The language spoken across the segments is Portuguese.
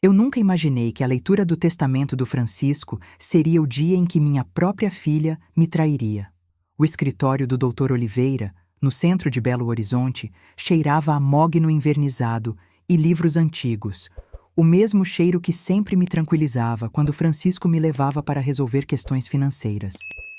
Eu nunca imaginei que a leitura do testamento do Francisco seria o dia em que minha própria filha me trairia. O escritório do Dr. Oliveira, no centro de Belo Horizonte, cheirava a mogno envernizado e livros antigos, o mesmo cheiro que sempre me tranquilizava quando Francisco me levava para resolver questões financeiras.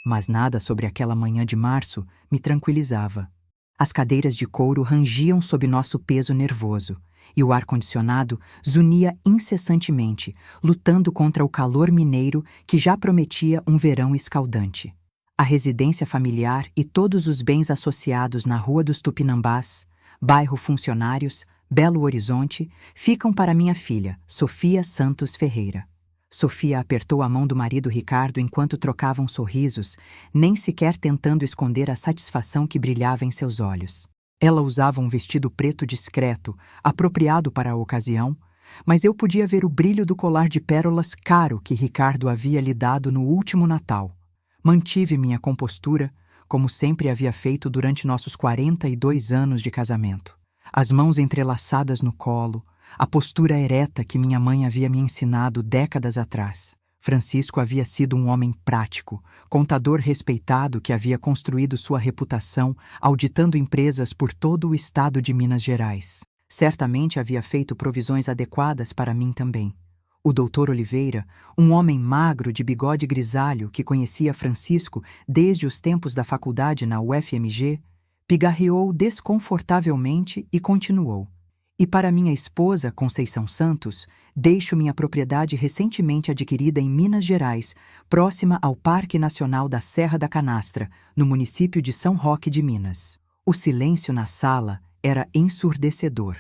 Mas nada sobre aquela manhã de março me tranquilizava. As cadeiras de couro rangiam sob nosso peso nervoso, e o ar-condicionado zunia incessantemente, lutando contra o calor mineiro que já prometia um verão escaldante. A residência familiar e todos os bens associados na Rua dos Tupinambás, bairro Funcionários, Belo Horizonte, ficam para minha filha, Sofia Santos Ferreira. Sofia apertou a mão do marido Ricardo enquanto trocavam sorrisos, nem sequer tentando esconder a satisfação que brilhava em seus olhos. Ela usava um vestido preto discreto, apropriado para a ocasião, mas eu podia ver o brilho do colar de pérolas caro que Ricardo havia lhe dado no último Natal. Mantive minha compostura, como sempre havia feito durante nossos 42 anos de casamento. As mãos entrelaçadas no colo, a postura ereta que minha mãe havia me ensinado décadas atrás. Francisco havia sido um homem prático, contador respeitado que havia construído sua reputação auditando empresas por todo o estado de Minas Gerais. Certamente havia feito provisões adequadas para mim também. O Dr. Oliveira, um homem magro de bigode grisalho que conhecia Francisco desde os tempos da faculdade na UFMG, pigarreou desconfortavelmente e continuou. E para minha esposa, Conceição Santos, deixo minha propriedade recentemente adquirida em Minas Gerais, próxima ao Parque Nacional da Serra da Canastra, no município de São Roque de Minas. O silêncio na sala era ensurdecedor.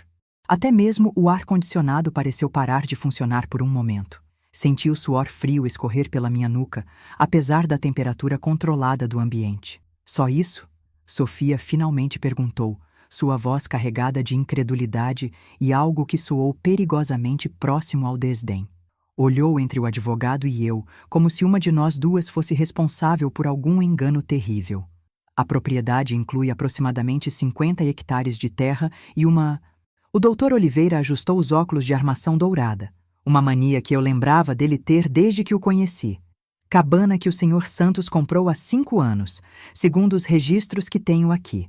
Até mesmo o ar-condicionado pareceu parar de funcionar por um momento. Senti o suor frio escorrer pela minha nuca, apesar da temperatura controlada do ambiente. Só isso? Sofia finalmente perguntou, sua voz carregada de incredulidade e algo que soou perigosamente próximo ao desdém. Olhou entre o advogado e eu, como se uma de nós duas fosse responsável por algum engano terrível. A propriedade inclui aproximadamente 50 hectares de terra e uma... O Dr. Oliveira ajustou os óculos de armação dourada, uma mania que eu lembrava dele ter desde que o conheci. Cabana que o Sr. Santos comprou há 5 anos, segundo os registros que tenho aqui.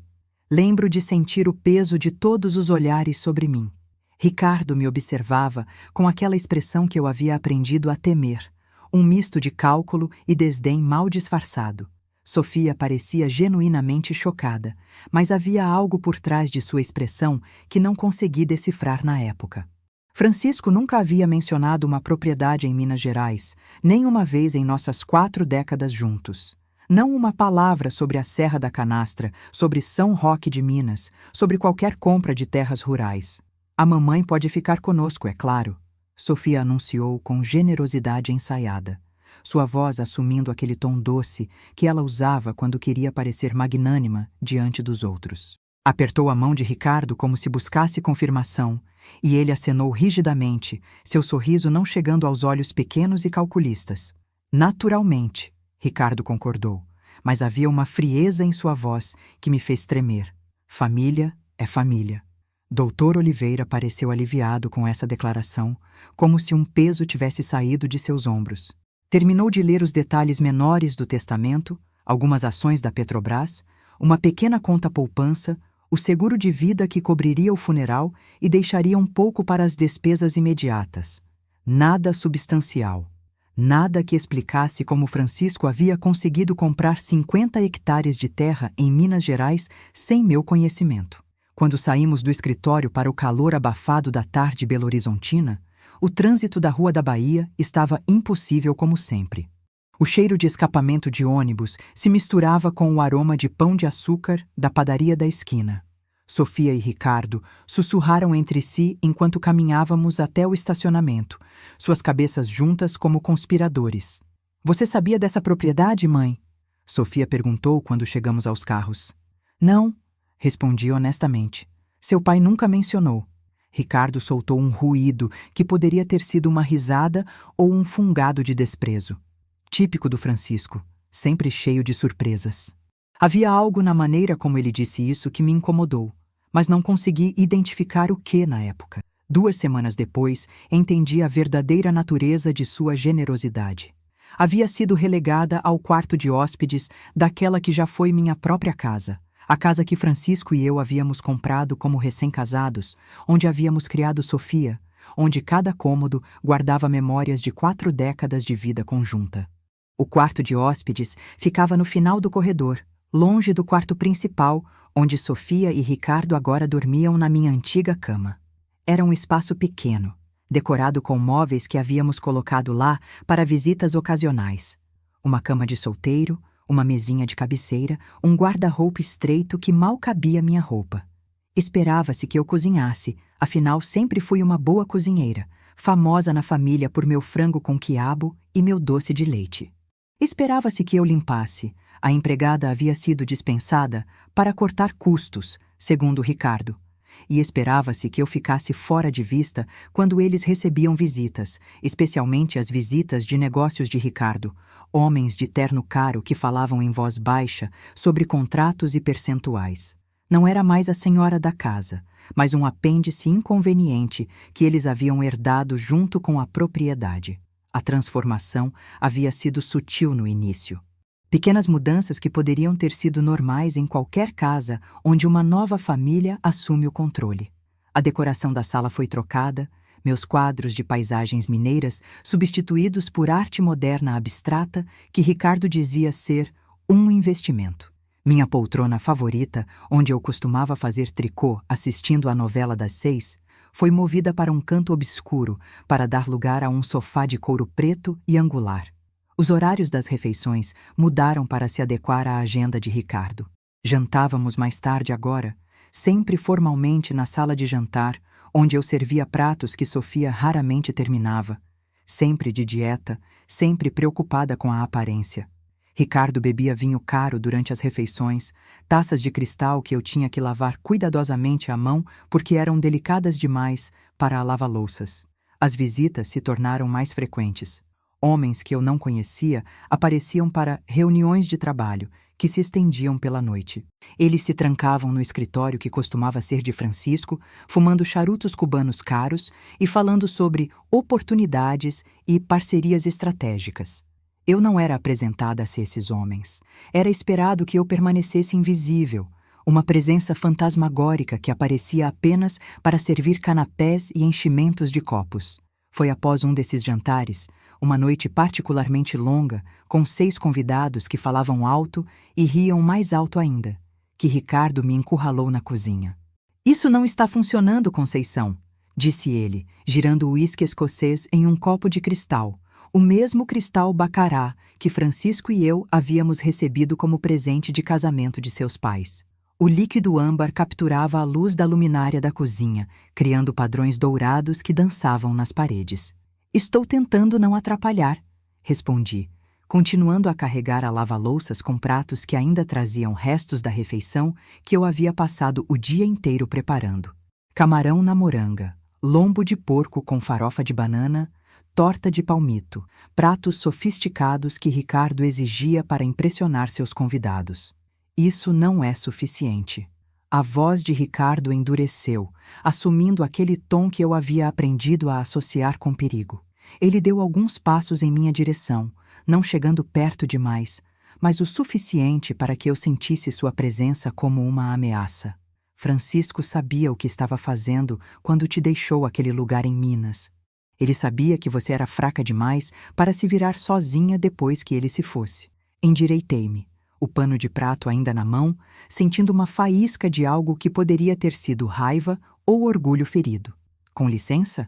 Lembro de sentir o peso de todos os olhares sobre mim. Ricardo me observava com aquela expressão que eu havia aprendido a temer, um misto de cálculo e desdém mal disfarçado. Sofia parecia genuinamente chocada, mas havia algo por trás de sua expressão que não consegui decifrar na época. Francisco nunca havia mencionado uma propriedade em Minas Gerais, nem uma vez em nossas 4 décadas juntos. Não uma palavra sobre a Serra da Canastra, sobre São Roque de Minas, sobre qualquer compra de terras rurais. A mamãe pode ficar conosco, é claro, Sofia anunciou com generosidade ensaiada, sua voz assumindo aquele tom doce que ela usava quando queria parecer magnânima diante dos outros. Apertou a mão de Ricardo como se buscasse confirmação, e ele acenou rigidamente, seu sorriso não chegando aos olhos pequenos e calculistas. Naturalmente, Ricardo concordou, mas havia uma frieza em sua voz que me fez tremer. Família é família. Dr. Oliveira pareceu aliviado com essa declaração, como se um peso tivesse saído de seus ombros. Terminou de ler os detalhes menores do testamento, algumas ações da Petrobras, uma pequena conta poupança, o seguro de vida que cobriria o funeral e deixaria um pouco para as despesas imediatas. Nada substancial. Nada que explicasse como Francisco havia conseguido comprar 50 hectares de terra em Minas Gerais sem meu conhecimento. Quando saímos do escritório para o calor abafado da tarde belo-horizontina, o trânsito da Rua da Bahia estava impossível como sempre. O cheiro de escapamento de ônibus se misturava com o aroma de pão de açúcar da padaria da esquina. Sofia e Ricardo sussurraram entre si enquanto caminhávamos até o estacionamento, suas cabeças juntas como conspiradores. Você sabia dessa propriedade, mãe? Sofia perguntou quando chegamos aos carros. Não, respondi honestamente. Seu pai nunca mencionou. Ricardo soltou um ruído que poderia ter sido uma risada ou um fungado de desprezo. Típico do Francisco, sempre cheio de surpresas. Havia algo na maneira como ele disse isso que me incomodou, mas não consegui identificar o que na época. 2 semanas depois, entendi a verdadeira natureza de sua generosidade. Havia sido relegada ao quarto de hóspedes daquela que já foi minha própria casa, a casa que Francisco e eu havíamos comprado como recém-casados, onde havíamos criado Sofia, onde cada cômodo guardava memórias de 4 décadas de vida conjunta. O quarto de hóspedes ficava no final do corredor, longe do quarto principal, onde Sofia e Ricardo agora dormiam na minha antiga cama. Era um espaço pequeno, decorado com móveis que havíamos colocado lá para visitas ocasionais. Uma cama de solteiro, uma mesinha de cabeceira, um guarda-roupa estreito que mal cabia minha roupa. Esperava-se que eu cozinhasse, afinal sempre fui uma boa cozinheira, famosa na família por meu frango com quiabo e meu doce de leite. Esperava-se que eu limpasse. A empregada havia sido dispensada para cortar custos, segundo Ricardo. E esperava-se que eu ficasse fora de vista quando eles recebiam visitas, especialmente as visitas de negócios de Ricardo, homens de terno caro que falavam em voz baixa sobre contratos e percentuais. Não era mais a senhora da casa, mas um apêndice inconveniente que eles haviam herdado junto com a propriedade. A transformação havia sido sutil no início. Pequenas mudanças que poderiam ter sido normais em qualquer casa onde uma nova família assume o controle. A decoração da sala foi trocada, meus quadros de paisagens mineiras substituídos por arte moderna abstrata que Ricardo dizia ser um investimento. Minha poltrona favorita, onde eu costumava fazer tricô assistindo à novela das 6, foi movida para um canto obscuro para dar lugar a um sofá de couro preto e angular. Os horários das refeições mudaram para se adequar à agenda de Ricardo. Jantávamos mais tarde agora, sempre formalmente na sala de jantar, onde eu servia pratos que Sofia raramente terminava, sempre de dieta, sempre preocupada com a aparência. Ricardo bebia vinho caro durante as refeições, taças de cristal que eu tinha que lavar cuidadosamente à mão porque eram delicadas demais para a lava-louças. As visitas se tornaram mais frequentes. Homens que eu não conhecia apareciam para reuniões de trabalho, que se estendiam pela noite. Eles se trancavam no escritório que costumava ser de Francisco, fumando charutos cubanos caros e falando sobre oportunidades e parcerias estratégicas. Eu não era apresentada a esses homens. Era esperado que eu permanecesse invisível, uma presença fantasmagórica que aparecia apenas para servir canapés e enchimentos de copos. Foi após um desses jantares, uma noite particularmente longa, com 6 convidados que falavam alto e riam mais alto ainda, que Ricardo me encurralou na cozinha. "Isso não está funcionando, Conceição", disse ele, girando o uísque escocês em um copo de cristal, o mesmo cristal Baccarat que Francisco e eu havíamos recebido como presente de casamento de seus pais. O líquido âmbar capturava a luz da luminária da cozinha, criando padrões dourados que dançavam nas paredes. "Estou tentando não atrapalhar", respondi, continuando a carregar a lava-louças com pratos que ainda traziam restos da refeição que eu havia passado o dia inteiro preparando. Camarão na moranga, lombo de porco com farofa de banana, torta de palmito, pratos sofisticados que Ricardo exigia para impressionar seus convidados. Isso não é suficiente. A voz de Ricardo endureceu, assumindo aquele tom que eu havia aprendido a associar com perigo. Ele deu alguns passos em minha direção, não chegando perto demais, mas o suficiente para que eu sentisse sua presença como uma ameaça. "Francisco sabia o que estava fazendo quando te deixou aquele lugar em Minas. Ele sabia que você era fraca demais para se virar sozinha depois que ele se fosse." Endireitei-me, o pano de prato ainda na mão, sentindo uma faísca de algo que poderia ter sido raiva ou orgulho ferido. "Com licença?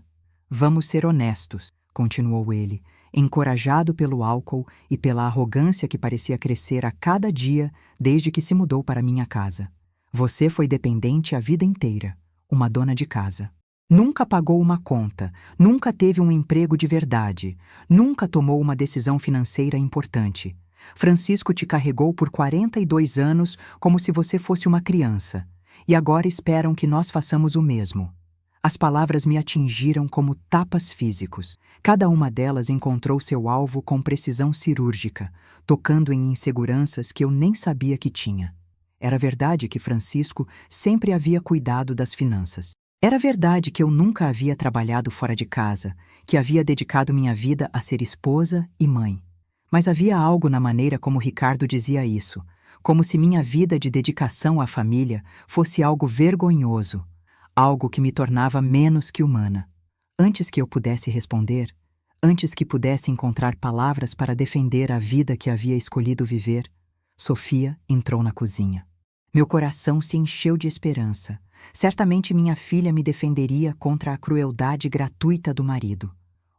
Vamos ser honestos", continuou ele, encorajado pelo álcool e pela arrogância que parecia crescer a cada dia desde que se mudou para minha casa. "Você foi dependente a vida inteira, uma dona de casa. Nunca pagou uma conta, nunca teve um emprego de verdade, nunca tomou uma decisão financeira importante. Francisco te carregou por 42 anos como se você fosse uma criança, e agora esperam que nós façamos o mesmo." As palavras me atingiram como tapas físicos. Cada uma delas encontrou seu alvo com precisão cirúrgica, tocando em inseguranças que eu nem sabia que tinha. Era verdade que Francisco sempre havia cuidado das finanças. Era verdade que eu nunca havia trabalhado fora de casa, que havia dedicado minha vida a ser esposa e mãe. Mas havia algo na maneira como Ricardo dizia isso, como se minha vida de dedicação à família fosse algo vergonhoso, algo que me tornava menos que humana. Antes que eu pudesse responder, antes que pudesse encontrar palavras para defender a vida que havia escolhido viver, Sofia entrou na cozinha. Meu coração se encheu de esperança. Certamente minha filha me defenderia contra a crueldade gratuita do marido.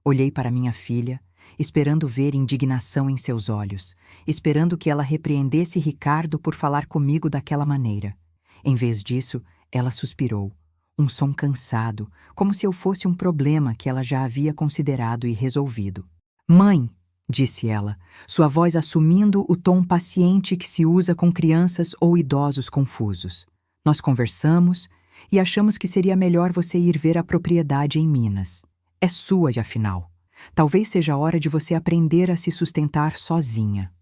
Olhei para minha filha, esperando ver indignação em seus olhos, esperando que ela repreendesse Ricardo por falar comigo daquela maneira. Em vez disso, ela suspirou, um som cansado, como se eu fosse um problema que ela já havia considerado e resolvido. "Mãe", disse ela, sua voz assumindo o tom paciente que se usa com crianças ou idosos confusos. "Nós conversamos e achamos que seria melhor você ir ver a propriedade em Minas. É sua, afinal. Talvez seja a hora de você aprender a se sustentar sozinha."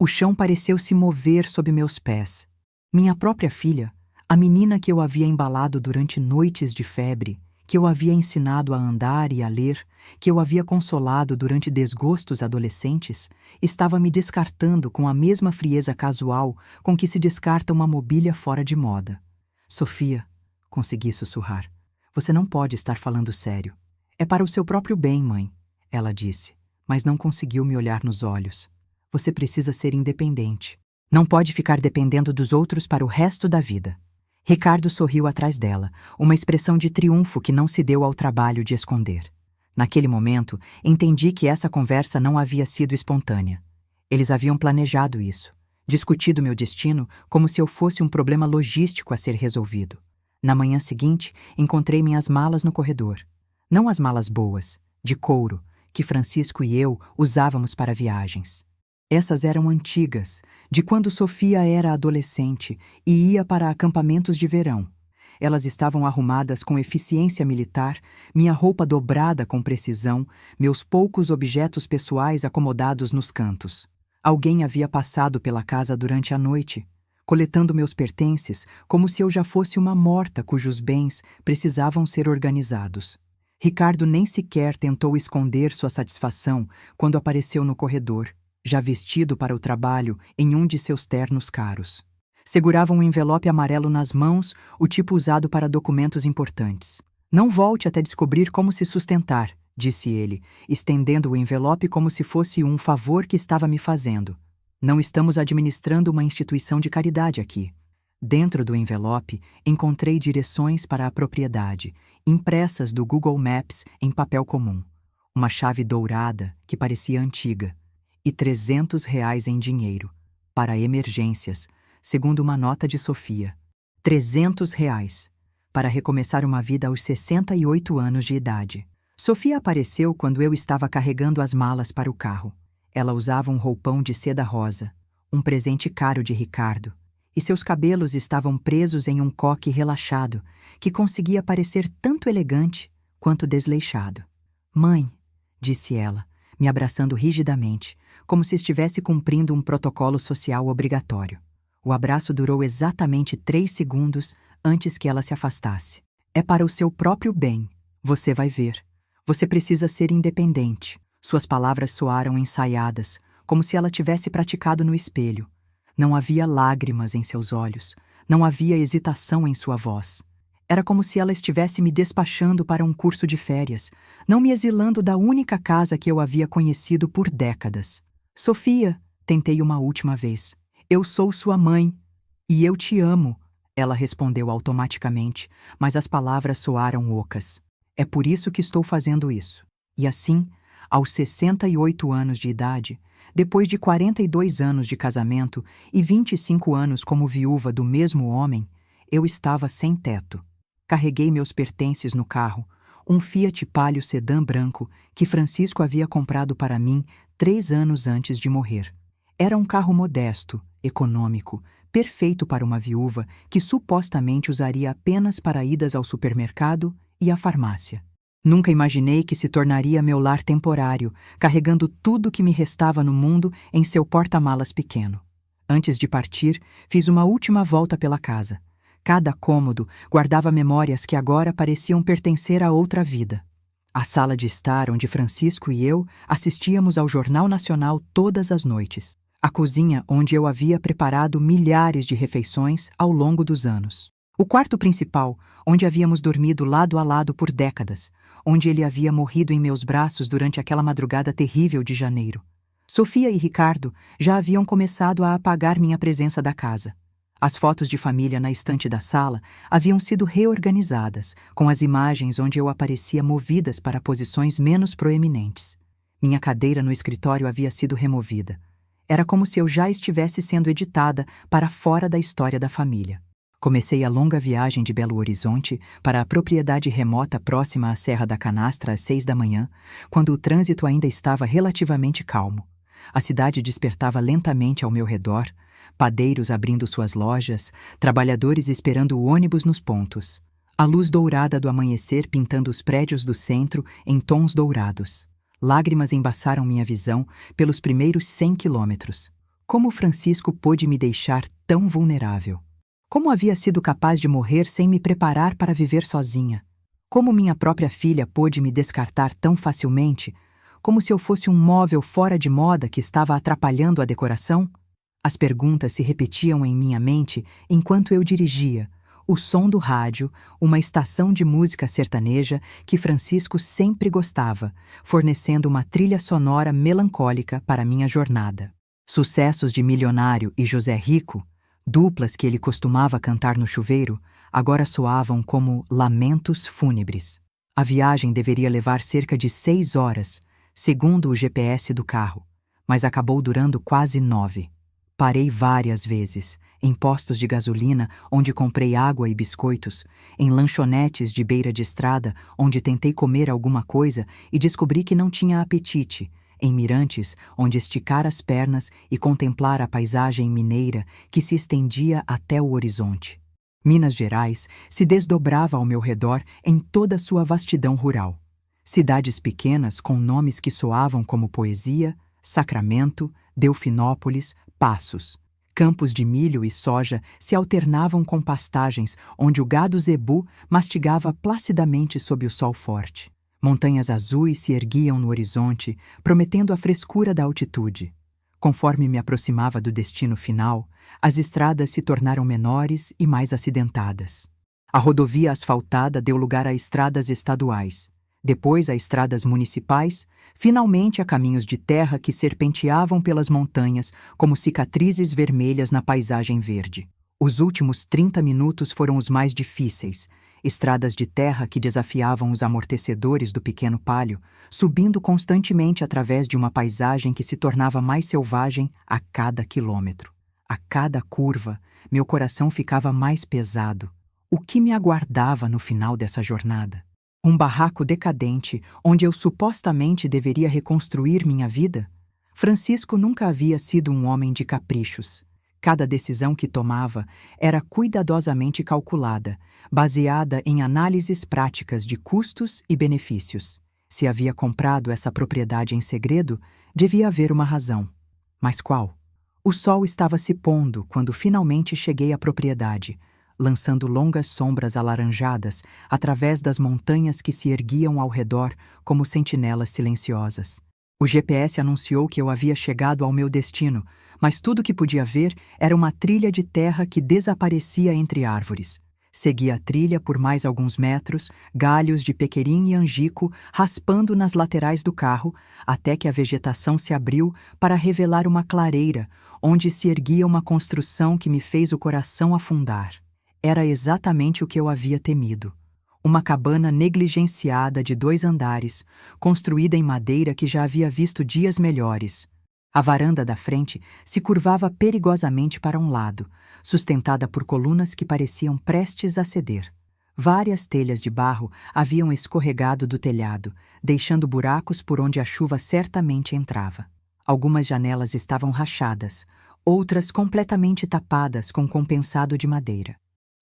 O chão pareceu se mover sob meus pés. Minha própria filha, a menina que eu havia embalado durante noites de febre, que eu havia ensinado a andar e a ler, que eu havia consolado durante desgostos adolescentes, estava me descartando com a mesma frieza casual com que se descarta uma mobília fora de moda. "Sofia", consegui sussurrar, "você não pode estar falando sério. É para o seu próprio bem, mãe", ela disse, mas não conseguiu me olhar nos olhos. "Você precisa ser independente. Não pode ficar dependendo dos outros para o resto da vida." Ricardo sorriu atrás dela, uma expressão de triunfo que não se deu ao trabalho de esconder. Naquele momento, entendi que essa conversa não havia sido espontânea. Eles haviam planejado isso, discutido meu destino como se eu fosse um problema logístico a ser resolvido. Na manhã seguinte, encontrei minhas malas no corredor. Não as malas boas, de couro, que Francisco e eu usávamos para viagens. Essas eram antigas, de quando Sofia era adolescente e ia para acampamentos de verão. Elas estavam arrumadas com eficiência militar, minha roupa dobrada com precisão, meus poucos objetos pessoais acomodados nos cantos. Alguém havia passado pela casa durante a noite, coletando meus pertences como se eu já fosse uma morta cujos bens precisavam ser organizados. Ricardo nem sequer tentou esconder sua satisfação quando apareceu no corredor, já vestido para o trabalho em um de seus ternos caros. Segurava um envelope amarelo nas mãos, o tipo usado para documentos importantes. "Não volte até descobrir como se sustentar", disse ele, estendendo o envelope como se fosse um favor que estava me fazendo. "Não estamos administrando uma instituição de caridade aqui." Dentro do envelope, encontrei direções para a propriedade, impressas do Google Maps em papel comum. Uma chave dourada, que parecia antiga. E R$ 300 em dinheiro, para emergências, segundo uma nota de Sofia. R$ 300, para recomeçar uma vida aos 68 anos de idade. Sofia apareceu quando eu estava carregando as malas para o carro. Ela usava um roupão de seda rosa, um presente caro de Ricardo, e seus cabelos estavam presos em um coque relaxado, que conseguia parecer tanto elegante quanto desleixado. "Mãe", disse ela, me abraçando rigidamente, como se estivesse cumprindo um protocolo social obrigatório. O abraço durou exatamente 3 segundos antes que ela se afastasse. "É para o seu próprio bem. Você vai ver. Você precisa ser independente." Suas palavras soaram ensaiadas, como se ela tivesse praticado no espelho. Não havia lágrimas em seus olhos. Não havia hesitação em sua voz. Era como se ela estivesse me despachando para um curso de férias, não me exilando da única casa que eu havia conhecido por décadas. "Sofia", tentei uma última vez. "Eu sou sua mãe. E eu te amo", ela respondeu automaticamente, mas as palavras soaram ocas. "É por isso que estou fazendo isso." E assim, aos 68 anos de idade, depois de 42 anos de casamento e 25 anos como viúva do mesmo homem, eu estava sem teto. Carreguei meus pertences no carro, um Fiat Palio sedã branco que Francisco havia comprado para mim 3 anos antes de morrer. Era um carro modesto, econômico, perfeito para uma viúva que supostamente usaria apenas para idas ao supermercado e à farmácia. Nunca imaginei que se tornaria meu lar temporário, carregando tudo que me restava no mundo em seu porta-malas pequeno. Antes de partir, fiz uma última volta pela casa. Cada cômodo guardava memórias que agora pareciam pertencer a outra vida. A sala de estar onde Francisco e eu assistíamos ao Jornal Nacional todas as noites. A cozinha onde eu havia preparado milhares de refeições ao longo dos anos. O quarto principal, onde havíamos dormido lado a lado por décadas, onde ele havia morrido em meus braços durante aquela madrugada terrível de janeiro. Sofia e Ricardo já haviam começado a apagar minha presença da casa. As fotos de família na estante da sala haviam sido reorganizadas, com as imagens onde eu aparecia movidas para posições menos proeminentes. Minha cadeira no escritório havia sido removida. Era como se eu já estivesse sendo editada para fora da história da família. Comecei a longa viagem de Belo Horizonte para a propriedade remota próxima à Serra da Canastra às 6 da manhã, quando o trânsito ainda estava relativamente calmo. A cidade despertava lentamente ao meu redor, padeiros abrindo suas lojas, trabalhadores esperando o ônibus nos pontos. A luz dourada do amanhecer pintando os prédios do centro em tons dourados. Lágrimas embaçaram minha visão pelos primeiros 100 quilômetros. Como Francisco pôde me deixar tão vulnerável? Como havia sido capaz de morrer sem me preparar para viver sozinha? Como minha própria filha pôde me descartar tão facilmente, como se eu fosse um móvel fora de moda que estava atrapalhando a decoração? As perguntas se repetiam em minha mente enquanto eu dirigia, o som do rádio, uma estação de música sertaneja que Francisco sempre gostava, fornecendo uma trilha sonora melancólica para minha jornada. Sucessos de Milionário e José Rico, duplas que ele costumava cantar no chuveiro, agora soavam como lamentos fúnebres. A viagem deveria levar cerca de 6 horas, segundo o GPS do carro, mas acabou durando quase 9. Parei várias vezes, em postos de gasolina onde comprei água e biscoitos, em lanchonetes de beira de estrada onde tentei comer alguma coisa e descobri que não tinha apetite, em mirantes onde esticar as pernas e contemplar a paisagem mineira que se estendia até o horizonte. Minas Gerais se desdobrava ao meu redor em toda sua vastidão rural. Cidades pequenas com nomes que soavam como poesia, Sacramento, Delfinópolis, Passos. Campos de milho e soja se alternavam com pastagens onde o gado zebu mastigava placidamente sob o sol forte. Montanhas azuis se erguiam no horizonte, prometendo a frescura da altitude. Conforme me aproximava do destino final, as estradas se tornaram menores e mais acidentadas. A rodovia asfaltada deu lugar a estradas estaduais, depois a estradas municipais, finalmente a caminhos de terra que serpenteavam pelas montanhas como cicatrizes vermelhas na paisagem verde. Os últimos 30 minutos foram os mais difíceis, estradas de terra que desafiavam os amortecedores do pequeno Palio, subindo constantemente através de uma paisagem que se tornava mais selvagem a cada quilômetro. A cada curva, meu coração ficava mais pesado. O que me aguardava no final dessa jornada? Um barraco decadente onde eu supostamente deveria reconstruir minha vida? Francisco nunca havia sido um homem de caprichos. Cada decisão que tomava era cuidadosamente calculada, baseada em análises práticas de custos e benefícios. Se havia comprado essa propriedade em segredo, devia haver uma razão. Mas qual? O sol estava se pondo quando finalmente cheguei à propriedade, lançando longas sombras alaranjadas através das montanhas que se erguiam ao redor como sentinelas silenciosas. O GPS anunciou que eu havia chegado ao meu destino, mas tudo que podia ver era uma trilha de terra que desaparecia entre árvores. Segui a trilha por mais alguns metros, galhos de pequerim e angico raspando nas laterais do carro, até que a vegetação se abriu para revelar uma clareira, onde se erguia uma construção que me fez o coração afundar. Era exatamente o que eu havia temido. Uma cabana negligenciada de 2 andares, construída em madeira que já havia visto dias melhores. A varanda da frente se curvava perigosamente para um lado, sustentada por colunas que pareciam prestes a ceder. Várias telhas de barro haviam escorregado do telhado, deixando buracos por onde a chuva certamente entrava. Algumas janelas estavam rachadas, outras completamente tapadas com compensado de madeira.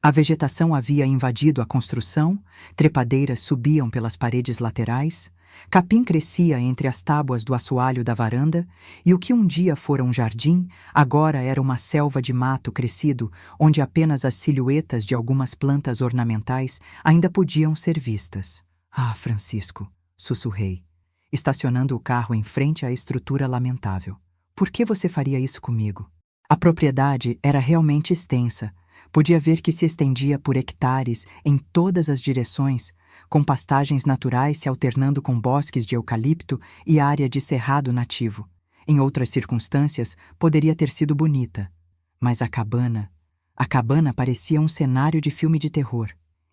A vegetação havia invadido a construção, trepadeiras subiam pelas paredes laterais, Capim crescia entre as tábuas do assoalho da varanda, e o que um dia fora um jardim, agora era uma selva de mato crescido, onde apenas as silhuetas de algumas plantas ornamentais ainda podiam ser vistas. Ah, Francisco, sussurrei, estacionando o carro em frente à estrutura lamentável. Por que você faria isso comigo? A propriedade era realmente extensa. Podia ver que se estendia por hectares em todas as direções, com pastagens naturais se alternando com bosques de eucalipto e área de cerrado nativo. Em outras circunstâncias, poderia ter sido bonita. Mas a cabana parecia um cenário de filme de terror.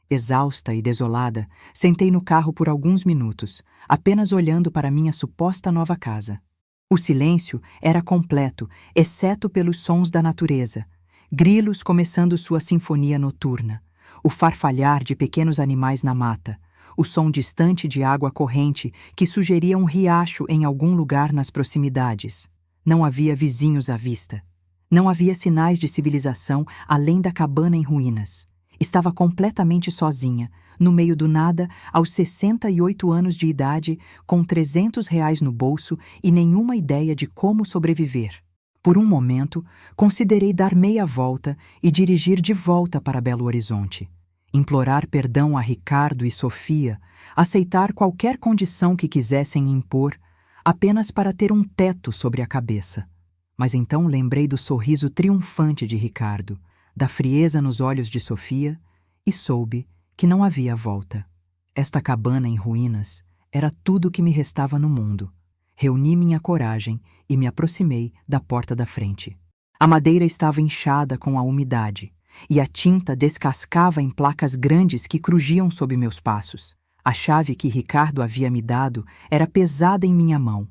Exausta e desolada, sentei no carro por alguns minutos, apenas olhando para minha suposta nova casa. O silêncio era completo, exceto pelos sons da natureza. Grilos começando sua sinfonia noturna, o farfalhar de pequenos animais na mata, o som distante de água corrente que sugeria um riacho em algum lugar nas proximidades. Não havia vizinhos à vista. Não havia sinais de civilização além da cabana em ruínas. Estava completamente sozinha, no meio do nada, aos 68 anos de idade, com R$ 300 no bolso e nenhuma ideia de como sobreviver. Por um momento, considerei dar meia volta e dirigir de volta para Belo Horizonte. Implorar perdão a Ricardo e Sofia, aceitar qualquer condição que quisessem impor, apenas para ter um teto sobre a cabeça. Mas então lembrei do sorriso triunfante de Ricardo, da frieza nos olhos de Sofia, e soube que não havia volta. Esta cabana em ruínas era tudo o que me restava no mundo. Reuni minha coragem e me aproximei da porta da frente. A madeira estava inchada com a umidade, e a tinta descascava em placas grandes que crujiam sob meus passos. A chave que Ricardo havia me dado era pesada em minha mão,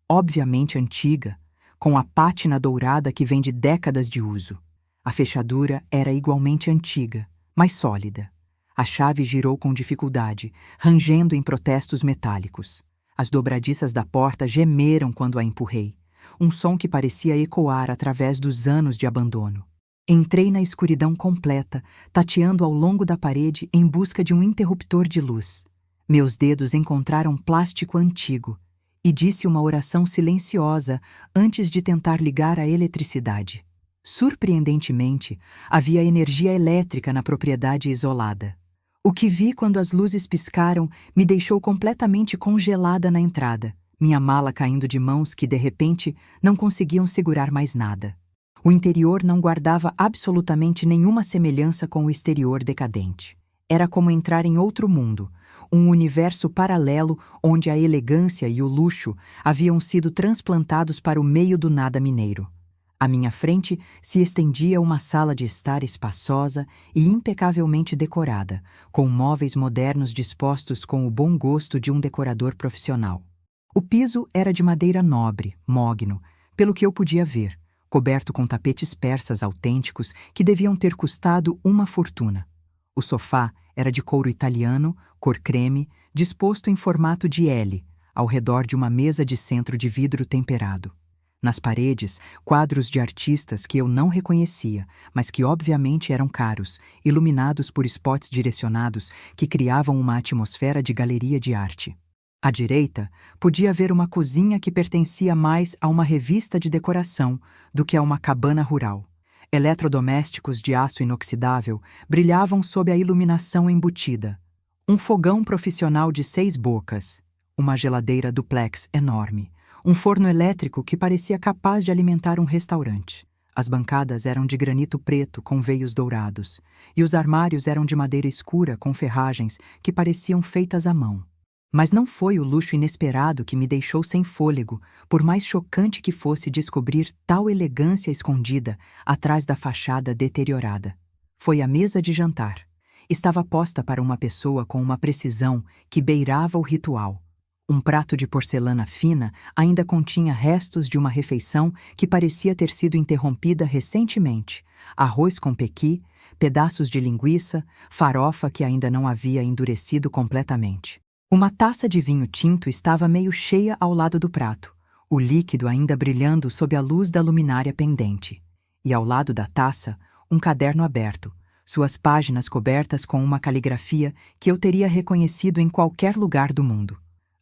obviamente antiga, com a pátina dourada que vem de décadas de uso. A fechadura era igualmente antiga, mas sólida. A chave girou com dificuldade, rangendo em protestos metálicos. As dobradiças da porta gemeram quando a empurrei, um som que parecia ecoar através dos anos de abandono. Entrei na escuridão completa, tateando ao longo da parede em busca de um interruptor de luz. Meus dedos encontraram plástico antigo e disse uma oração silenciosa antes de tentar ligar a eletricidade. Surpreendentemente, havia energia elétrica na propriedade isolada. O que vi quando as luzes piscaram me deixou completamente congelada na entrada, minha mala caindo de mãos que, de repente, não conseguiam segurar mais nada. O interior não guardava absolutamente nenhuma semelhança com o exterior decadente. Era como entrar em outro mundo, um universo paralelo onde a elegância e o luxo haviam sido transplantados para o meio do nada mineiro. À minha frente se estendia uma sala de estar espaçosa e impecavelmente decorada, com móveis modernos dispostos com o bom gosto de um decorador profissional. O piso era de madeira nobre, mogno, pelo que eu podia ver, coberto com tapetes persas autênticos que deviam ter custado uma fortuna. O sofá era de couro italiano, cor creme, disposto em formato de L, ao redor de uma mesa de centro de vidro temperado. Nas paredes, quadros de artistas que eu não reconhecia, mas que obviamente eram caros, iluminados por spots direcionados que criavam uma atmosfera de galeria de arte. À direita, podia ver uma cozinha que pertencia mais a uma revista de decoração do que a uma cabana rural. Eletrodomésticos de aço inoxidável brilhavam sob a iluminação embutida. Um fogão profissional de 6 bocas, uma geladeira duplex enorme, um forno elétrico que parecia capaz de alimentar um restaurante. As bancadas eram de granito preto com veios dourados, e os armários eram de madeira escura com ferragens que pareciam feitas à mão. Mas não foi o luxo inesperado que me deixou sem fôlego, por mais chocante que fosse descobrir tal elegância escondida atrás da fachada deteriorada. Foi a mesa de jantar. Estava posta para uma pessoa com uma precisão que beirava o ritual. Um prato de porcelana fina ainda continha restos de uma refeição que parecia ter sido interrompida recentemente. Arroz com pequi, pedaços de linguiça, farofa que ainda não havia endurecido completamente. Uma taça de vinho tinto estava meio cheia ao lado do prato, o líquido ainda brilhando sob a luz da luminária pendente. E ao lado da taça, um caderno aberto, suas páginas cobertas com uma caligrafia que eu teria reconhecido em qualquer lugar do mundo.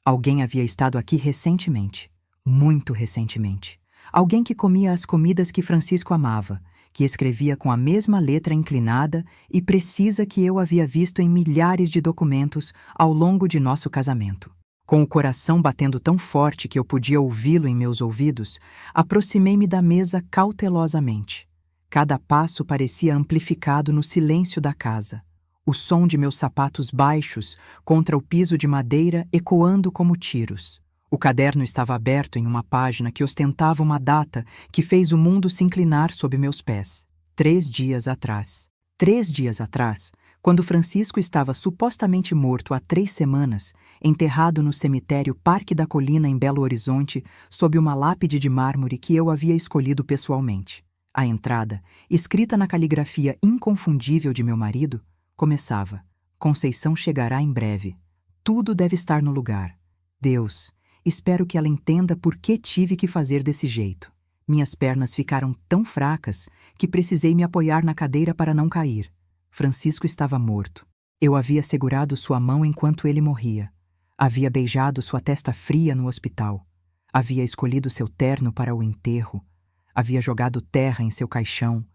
Alguém havia estado aqui recentemente, muito recentemente. Alguém que comia as comidas que Francisco amava, que escrevia com a mesma letra inclinada e precisa que eu havia visto em milhares de documentos ao longo de nosso casamento. Com o coração batendo tão forte que eu podia ouvi-lo em meus ouvidos, aproximei-me da mesa cautelosamente. Cada passo parecia amplificado no silêncio da casa. O som de meus sapatos baixos contra o piso de madeira ecoando como tiros. O caderno estava aberto em uma página que ostentava uma data que fez o mundo se inclinar sob meus pés. 3 dias atrás. 3 dias atrás, quando Francisco estava supostamente morto há 3 semanas, enterrado no cemitério Parque da Colina em Belo Horizonte, sob uma lápide de mármore que eu havia escolhido pessoalmente. A entrada, escrita na caligrafia inconfundível de meu marido, começava: Conceição chegará em breve. Tudo deve estar no lugar. Deus, espero que ela entenda por que tive que fazer desse jeito. Minhas pernas ficaram tão fracas que precisei me apoiar na cadeira para não cair. Francisco estava morto. Eu havia segurado sua mão enquanto ele morria. Havia beijado sua testa fria no hospital. Havia escolhido seu terno para o enterro. Havia jogado terra em seu caixão.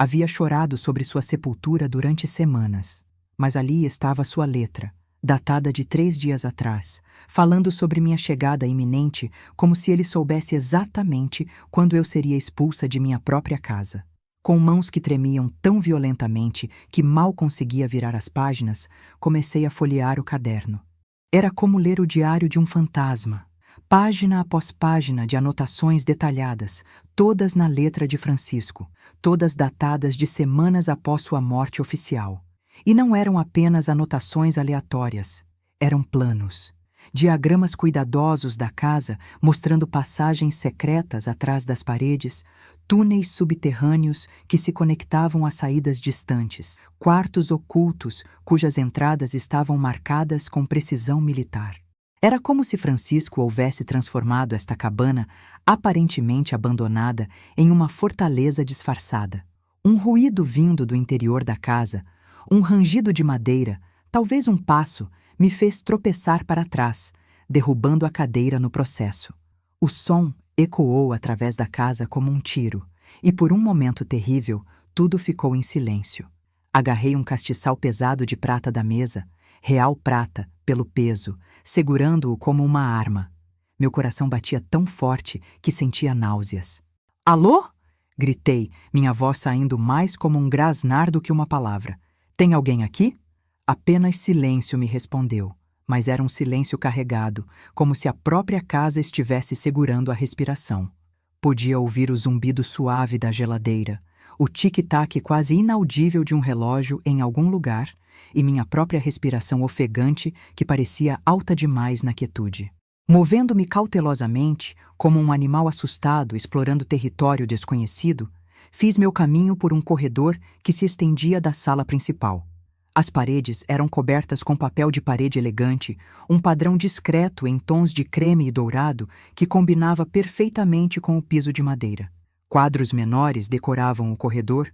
Havia chorado sobre sua sepultura durante semanas. Mas ali estava sua letra, datada de 3 dias atrás, falando sobre minha chegada iminente, como se ele soubesse exatamente quando eu seria expulsa de minha própria casa. Com mãos que tremiam tão violentamente que mal conseguia virar as páginas, comecei a folhear o caderno. Era como ler o diário de um fantasma. Página após página de anotações detalhadas, todas na letra de Francisco, todas datadas de semanas após sua morte oficial. E não eram apenas anotações aleatórias, eram planos, diagramas cuidadosos da casa mostrando passagens secretas atrás das paredes, túneis subterrâneos que se conectavam a saídas distantes, quartos ocultos cujas entradas estavam marcadas com precisão militar. Era como se Francisco houvesse transformado esta cabana, aparentemente abandonada, em uma fortaleza disfarçada. Um ruído vindo do interior da casa, um rangido de madeira, talvez um passo, me fez tropeçar para trás, derrubando a cadeira no processo. O som ecoou através da casa como um tiro, e por um momento terrível, tudo ficou em silêncio. Agarrei um castiçal pesado de prata da mesa, real prata, pelo peso, segurando-o como uma arma. Meu coração batia tão forte que sentia náuseas. Alô? Gritei, minha voz saindo mais como um grasnar do que uma palavra. Tem alguém aqui? Apenas silêncio me respondeu, mas era um silêncio carregado, como se a própria casa estivesse segurando a respiração. Podia ouvir o zumbido suave da geladeira, o tic-tac quase inaudível de um relógio em algum lugar, e minha própria respiração ofegante que parecia alta demais na quietude. Movendo-me cautelosamente, como um animal assustado explorando território desconhecido, fiz meu caminho por um corredor que se estendia da sala principal. As paredes eram cobertas com papel de parede elegante, um padrão discreto em tons de creme e dourado que combinava perfeitamente com o piso de madeira. Quadros menores decoravam o corredor,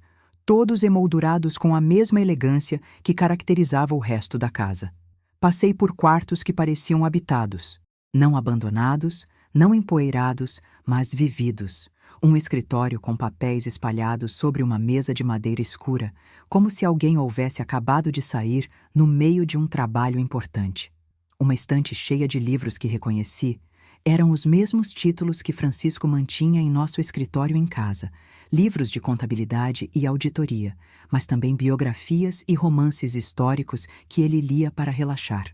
todos emoldurados com a mesma elegância que caracterizava o resto da casa. Passei por quartos que pareciam habitados, não abandonados, não empoeirados, mas vividos. Um escritório com papéis espalhados sobre uma mesa de madeira escura, como se alguém houvesse acabado de sair no meio de um trabalho importante. Uma estante cheia de livros que reconheci eram os mesmos títulos que Francisco mantinha em nosso escritório em casa, livros de contabilidade e auditoria, mas também biografias e romances históricos que ele lia para relaxar.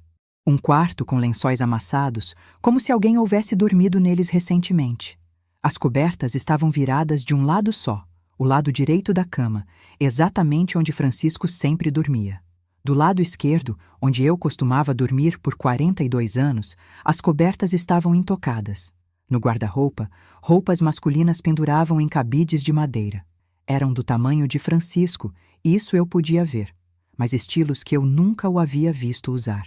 Um quarto com lençóis amassados, como se alguém houvesse dormido neles recentemente. As cobertas estavam viradas de um lado só, o lado direito da cama, exatamente onde Francisco sempre dormia. Do lado esquerdo, onde eu costumava dormir por 42 anos, as cobertas estavam intocadas. No guarda-roupa, roupas masculinas penduravam em cabides de madeira. Eram do tamanho de Francisco, isso eu podia ver, mas estilos que eu nunca o havia visto usar.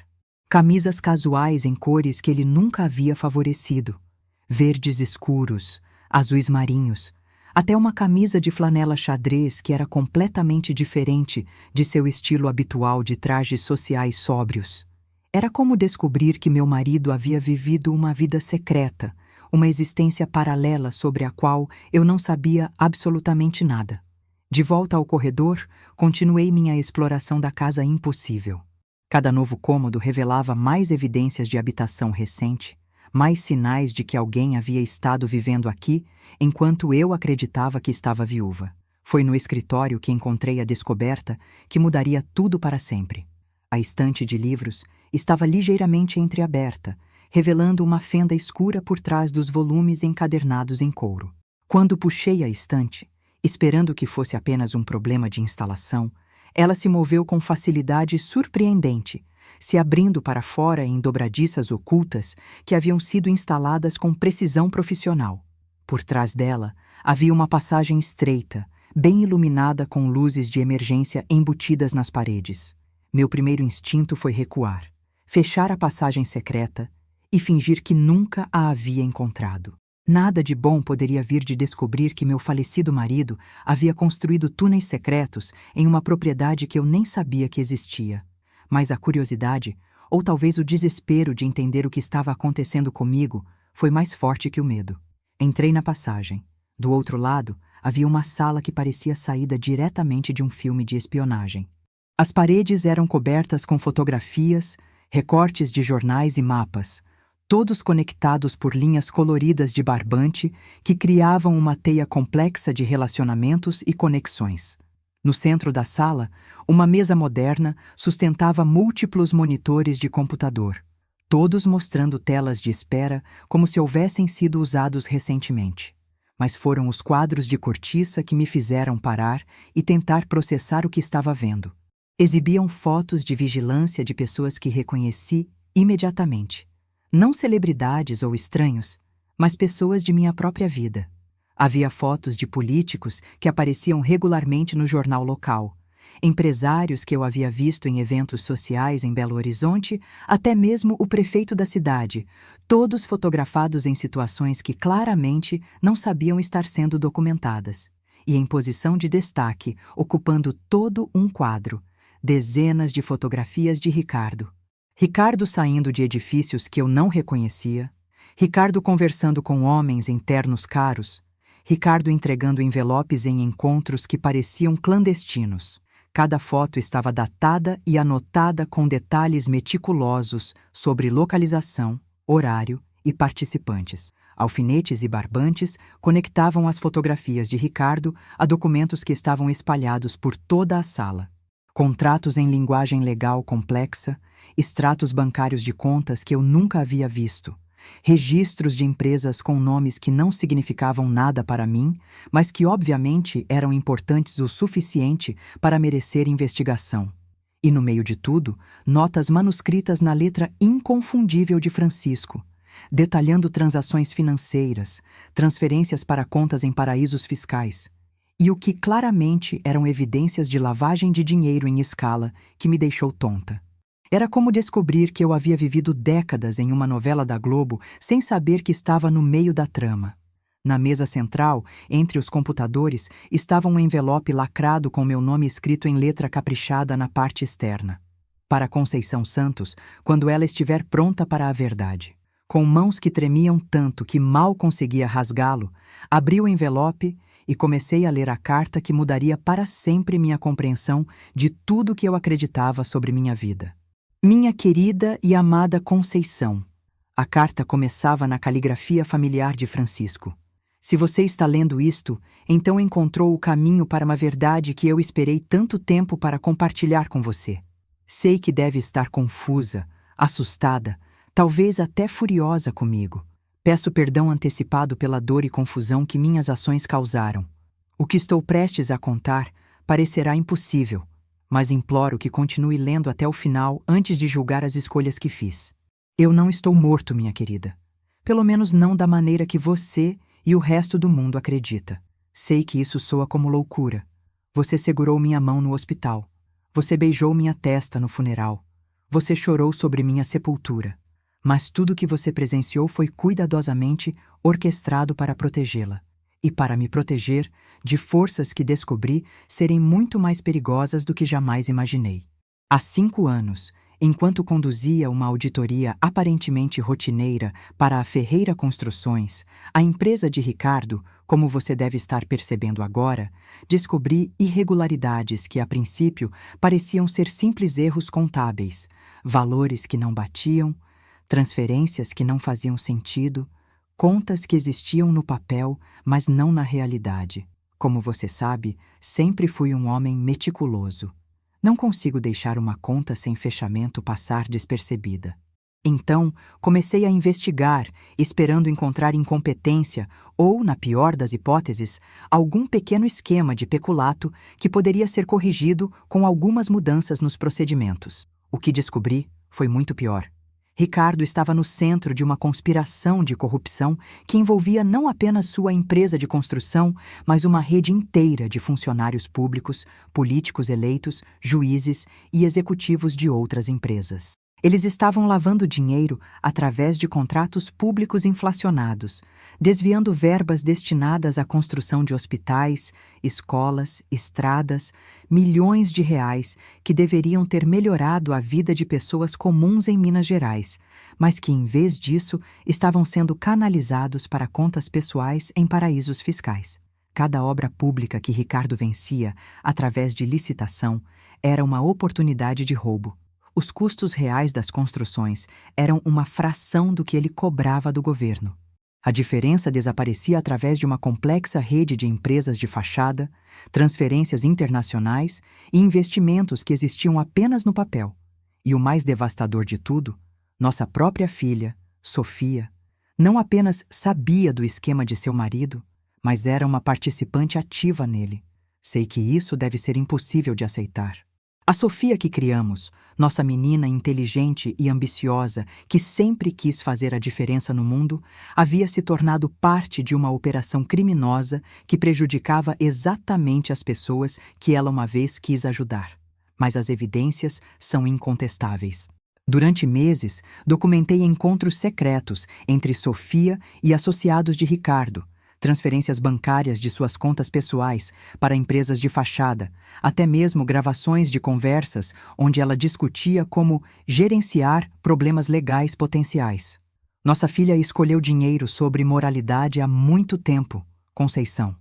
Camisas casuais em cores que ele nunca havia favorecido. Verdes escuros, azuis marinhos, até uma camisa de flanela xadrez que era completamente diferente de seu estilo habitual de trajes sociais sóbrios. Era como descobrir que meu marido havia vivido uma vida secreta, uma existência paralela sobre a qual eu não sabia absolutamente nada. De volta ao corredor, continuei minha exploração da casa impossível. Cada novo cômodo revelava mais evidências de habitação recente, mais sinais de que alguém havia estado vivendo aqui, enquanto eu acreditava que estava viúva. Foi no escritório que encontrei a descoberta que mudaria tudo para sempre. A estante de livros estava ligeiramente entreaberta, revelando uma fenda escura por trás dos volumes encadernados em couro. Quando puxei a estante, esperando que fosse apenas um problema de instalação, ela se moveu com facilidade surpreendente, se abrindo para fora em dobradiças ocultas que haviam sido instaladas com precisão profissional. Por trás dela havia uma passagem estreita, bem iluminada com luzes de emergência embutidas nas paredes. Meu primeiro instinto foi recuar, fechar a passagem secreta e fingir que nunca a havia encontrado. Nada de bom poderia vir de descobrir que meu falecido marido havia construído túneis secretos em uma propriedade que eu nem sabia que existia. Mas a curiosidade, ou talvez o desespero de entender o que estava acontecendo comigo, foi mais forte que o medo. Entrei na passagem. Do outro lado, havia uma sala que parecia saída diretamente de um filme de espionagem. As paredes eram cobertas com fotografias, recortes de jornais e mapas, todos conectados por linhas coloridas de barbante que criavam uma teia complexa de relacionamentos e conexões. No centro da sala, uma mesa moderna sustentava múltiplos monitores de computador, todos mostrando telas de espera como se houvessem sido usados recentemente. Mas foram os quadros de cortiça que me fizeram parar e tentar processar o que estava vendo. Exibiam fotos de vigilância de pessoas que reconheci imediatamente. Não celebridades ou estranhos, mas pessoas de minha própria vida. Havia fotos de políticos que apareciam regularmente no jornal local, empresários que eu havia visto em eventos sociais em Belo Horizonte, até mesmo o prefeito da cidade, todos fotografados em situações que claramente não sabiam estar sendo documentadas, e em posição de destaque, ocupando todo um quadro, dezenas de fotografias de Ricardo. Ricardo saindo de edifícios que eu não reconhecia, Ricardo conversando com homens em ternos caros, Ricardo entregando envelopes em encontros que pareciam clandestinos. Cada foto estava datada e anotada com detalhes meticulosos sobre localização, horário e participantes. Alfinetes e barbantes conectavam as fotografias de Ricardo a documentos que estavam espalhados por toda a sala. Contratos em linguagem legal complexa, extratos bancários de contas que eu nunca havia visto, registros de empresas com nomes que não significavam nada para mim, mas que obviamente eram importantes o suficiente para merecer investigação. E no meio de tudo, notas manuscritas na letra inconfundível de Francisco, detalhando transações financeiras, transferências para contas em paraísos fiscais, e o que claramente eram evidências de lavagem de dinheiro em escala que me deixou tonta. Era como descobrir que eu havia vivido décadas em uma novela da Globo sem saber que estava no meio da trama. Na mesa central, entre os computadores, estava um envelope lacrado com meu nome escrito em letra caprichada na parte externa. Para Conceição Santos, quando ela estiver pronta para a verdade. Com mãos que tremiam tanto que mal conseguia rasgá-lo, abri o envelope e comecei a ler a carta que mudaria para sempre minha compreensão de tudo que eu acreditava sobre minha vida. Minha querida e amada Conceição. A carta começava na caligrafia familiar de Francisco. Se você está lendo isto, então encontrou o caminho para uma verdade que eu esperei tanto tempo para compartilhar com você. Sei que deve estar confusa, assustada, talvez até furiosa comigo. Peço perdão antecipado pela dor e confusão que minhas ações causaram. O que estou prestes a contar parecerá impossível, mas imploro que continue lendo até o final antes de julgar as escolhas que fiz. Eu não estou morto, minha querida. Pelo menos não da maneira que você e o resto do mundo acredita. Sei que isso soa como loucura. Você segurou minha mão no hospital. Você beijou minha testa no funeral. Você chorou sobre minha sepultura. Mas tudo que você presenciou foi cuidadosamente orquestrado para protegê-la. E para me proteger de forças que descobri serem muito mais perigosas do que jamais imaginei. Há 5 anos, Enquanto conduzia uma auditoria aparentemente rotineira para a Ferreira Construções, a empresa de Ricardo, como você deve estar percebendo agora, descobri irregularidades que, a princípio, pareciam ser simples erros contábeis, valores que não batiam, transferências que não faziam sentido, contas que existiam no papel, mas não na realidade. Como você sabe, sempre fui um homem meticuloso. Não consigo deixar uma conta sem fechamento passar despercebida. Então, comecei a investigar, esperando encontrar incompetência ou, na pior das hipóteses, algum pequeno esquema de peculato que poderia ser corrigido com algumas mudanças nos procedimentos. O que descobri foi muito pior. Ricardo estava no centro de uma conspiração de corrupção que envolvia não apenas sua empresa de construção, mas uma rede inteira de funcionários públicos, políticos eleitos, juízes e executivos de outras empresas. Eles estavam lavando dinheiro através de contratos públicos inflacionados, desviando verbas destinadas à construção de hospitais, escolas, estradas, milhões de reais que deveriam ter melhorado a vida de pessoas comuns em Minas Gerais, mas que, em vez disso, estavam sendo canalizados para contas pessoais em paraísos fiscais. Cada obra pública que Ricardo vencia, através de licitação, era uma oportunidade de roubo. Os custos reais das construções eram uma fração do que ele cobrava do governo. A diferença desaparecia através de uma complexa rede de empresas de fachada, transferências internacionais e investimentos que existiam apenas no papel. E o mais devastador de tudo, nossa própria filha, Sofia, não apenas sabia do esquema de seu marido, mas era uma participante ativa nele. Sei que isso deve ser impossível de aceitar. A Sofia que criamos, nossa menina inteligente e ambiciosa que sempre quis fazer a diferença no mundo, havia se tornado parte de uma operação criminosa que prejudicava exatamente as pessoas que ela uma vez quis ajudar. Mas as evidências são incontestáveis. Durante meses, documentei encontros secretos entre Sofia e associados de Ricardo, transferências bancárias de suas contas pessoais para empresas de fachada, até mesmo gravações de conversas onde ela discutia como gerenciar problemas legais potenciais. Nossa filha escolheu dinheiro sobre moralidade há muito tempo, Conceição.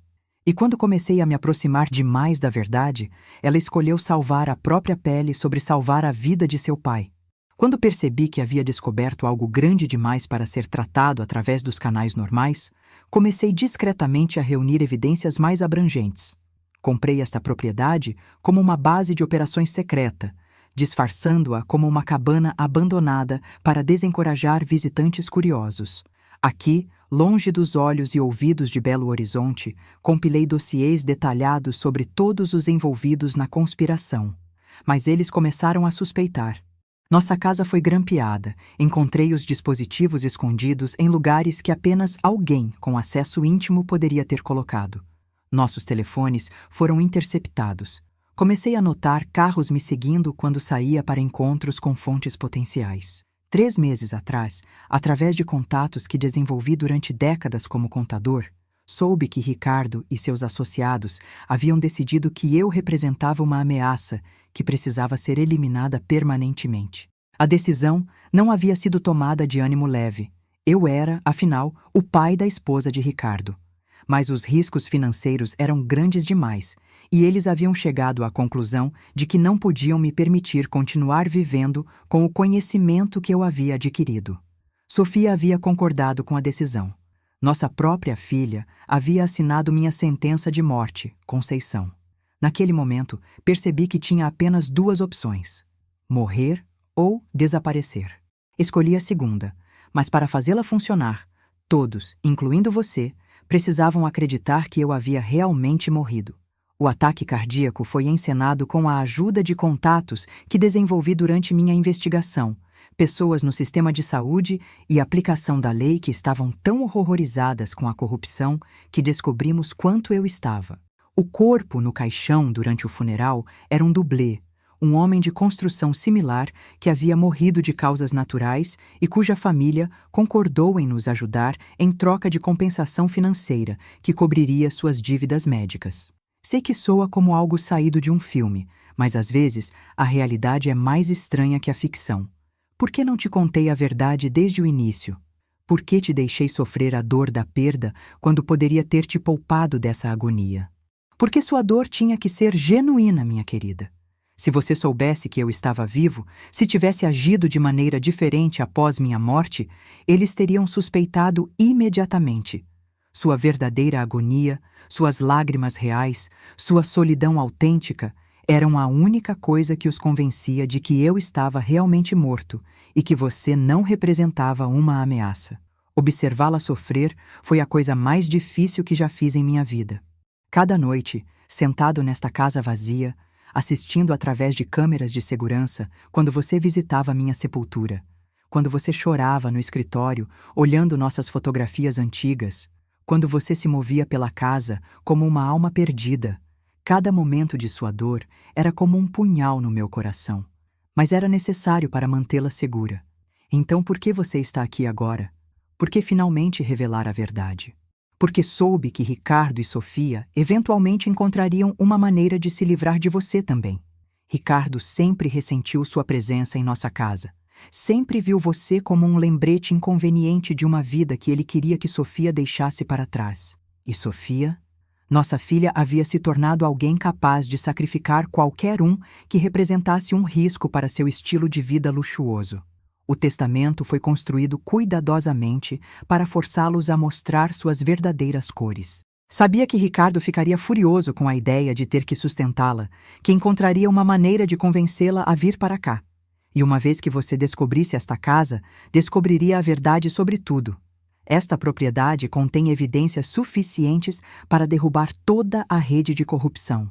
E quando comecei a me aproximar demais da verdade, ela escolheu salvar a própria pele sobre salvar a vida de seu pai. Quando percebi que havia descoberto algo grande demais para ser tratado através dos canais normais, comecei discretamente a reunir evidências mais abrangentes. Comprei esta propriedade como uma base de operações secreta, disfarçando-a como uma cabana abandonada para desencorajar visitantes curiosos. Aqui, longe dos olhos e ouvidos de Belo Horizonte, compilei dossiês detalhados sobre todos os envolvidos na conspiração. Mas eles começaram a suspeitar. Nossa casa foi grampeada, encontrei os dispositivos escondidos em lugares que apenas alguém com acesso íntimo poderia ter colocado. Nossos telefones foram interceptados. Comecei a notar carros me seguindo quando saía para encontros com fontes potenciais. 3 meses atrás, através de contatos que desenvolvi durante décadas como contador, soube que Ricardo e seus associados haviam decidido que eu representava uma ameaça que precisava ser eliminada permanentemente. A decisão não havia sido tomada de ânimo leve. Eu era, afinal, o pai da esposa de Ricardo. Mas os riscos financeiros eram grandes demais, e eles haviam chegado à conclusão de que não podiam me permitir continuar vivendo com o conhecimento que eu havia adquirido. Sofia havia concordado com a decisão. Nossa própria filha havia assinado minha sentença de morte, Conceição. Naquele momento, percebi que tinha apenas 2 opções: morrer ou desaparecer. Escolhi a segunda, mas para fazê-la funcionar, todos, incluindo você, precisavam acreditar que eu havia realmente morrido. O ataque cardíaco foi encenado com a ajuda de contatos que desenvolvi durante minha investigação, pessoas no sistema de saúde e aplicação da lei que estavam tão horrorizadas com a corrupção que descobrimos quanto eu estava. O corpo no caixão durante o funeral era um dublê, um homem de construção similar que havia morrido de causas naturais e cuja família concordou em nos ajudar em troca de compensação financeira que cobriria suas dívidas médicas. Sei que soa como algo saído de um filme, Mas às vezes, a realidade é mais estranha que a ficção. Por que não te contei a verdade desde o início? Por que te deixei sofrer a dor da perda quando poderia ter te poupado dessa agonia? Porque sua dor tinha que ser genuína, minha querida. Se você soubesse que eu estava vivo, se tivesse agido de maneira diferente após minha morte, eles teriam suspeitado imediatamente. Sua verdadeira agonia, suas lágrimas reais, sua solidão autêntica eram a única coisa que os convencia de que eu estava realmente morto e que você não representava uma ameaça. Observá-la sofrer foi a coisa mais difícil que já fiz em minha vida. Cada noite, sentado nesta casa vazia, assistindo através de câmeras de segurança quando você visitava minha sepultura, quando você chorava no escritório olhando nossas fotografias antigas, quando você se movia pela casa como uma alma perdida, cada momento de sua dor era como um punhal no meu coração, mas era necessário para mantê-la segura. Então por que você está aqui agora? Por que finalmente revelar a verdade? Porque soube que Ricardo e Sofia eventualmente encontrariam uma maneira de se livrar de você também. Ricardo sempre ressentiu sua presença em nossa casa. Sempre viu você como um lembrete inconveniente de uma vida que ele queria que Sofia deixasse para trás. E Sofia? Nossa filha havia se tornado alguém capaz de sacrificar qualquer um que representasse um risco para seu estilo de vida luxuoso. O testamento foi construído cuidadosamente para forçá-los a mostrar suas verdadeiras cores. Sabia que Ricardo ficaria furioso com a ideia de ter que sustentá-la, que encontraria uma maneira de convencê-la a vir para cá. E uma vez que você descobrisse esta casa, descobriria a verdade sobre tudo. Esta propriedade contém evidências suficientes para derrubar toda a rede de corrupção,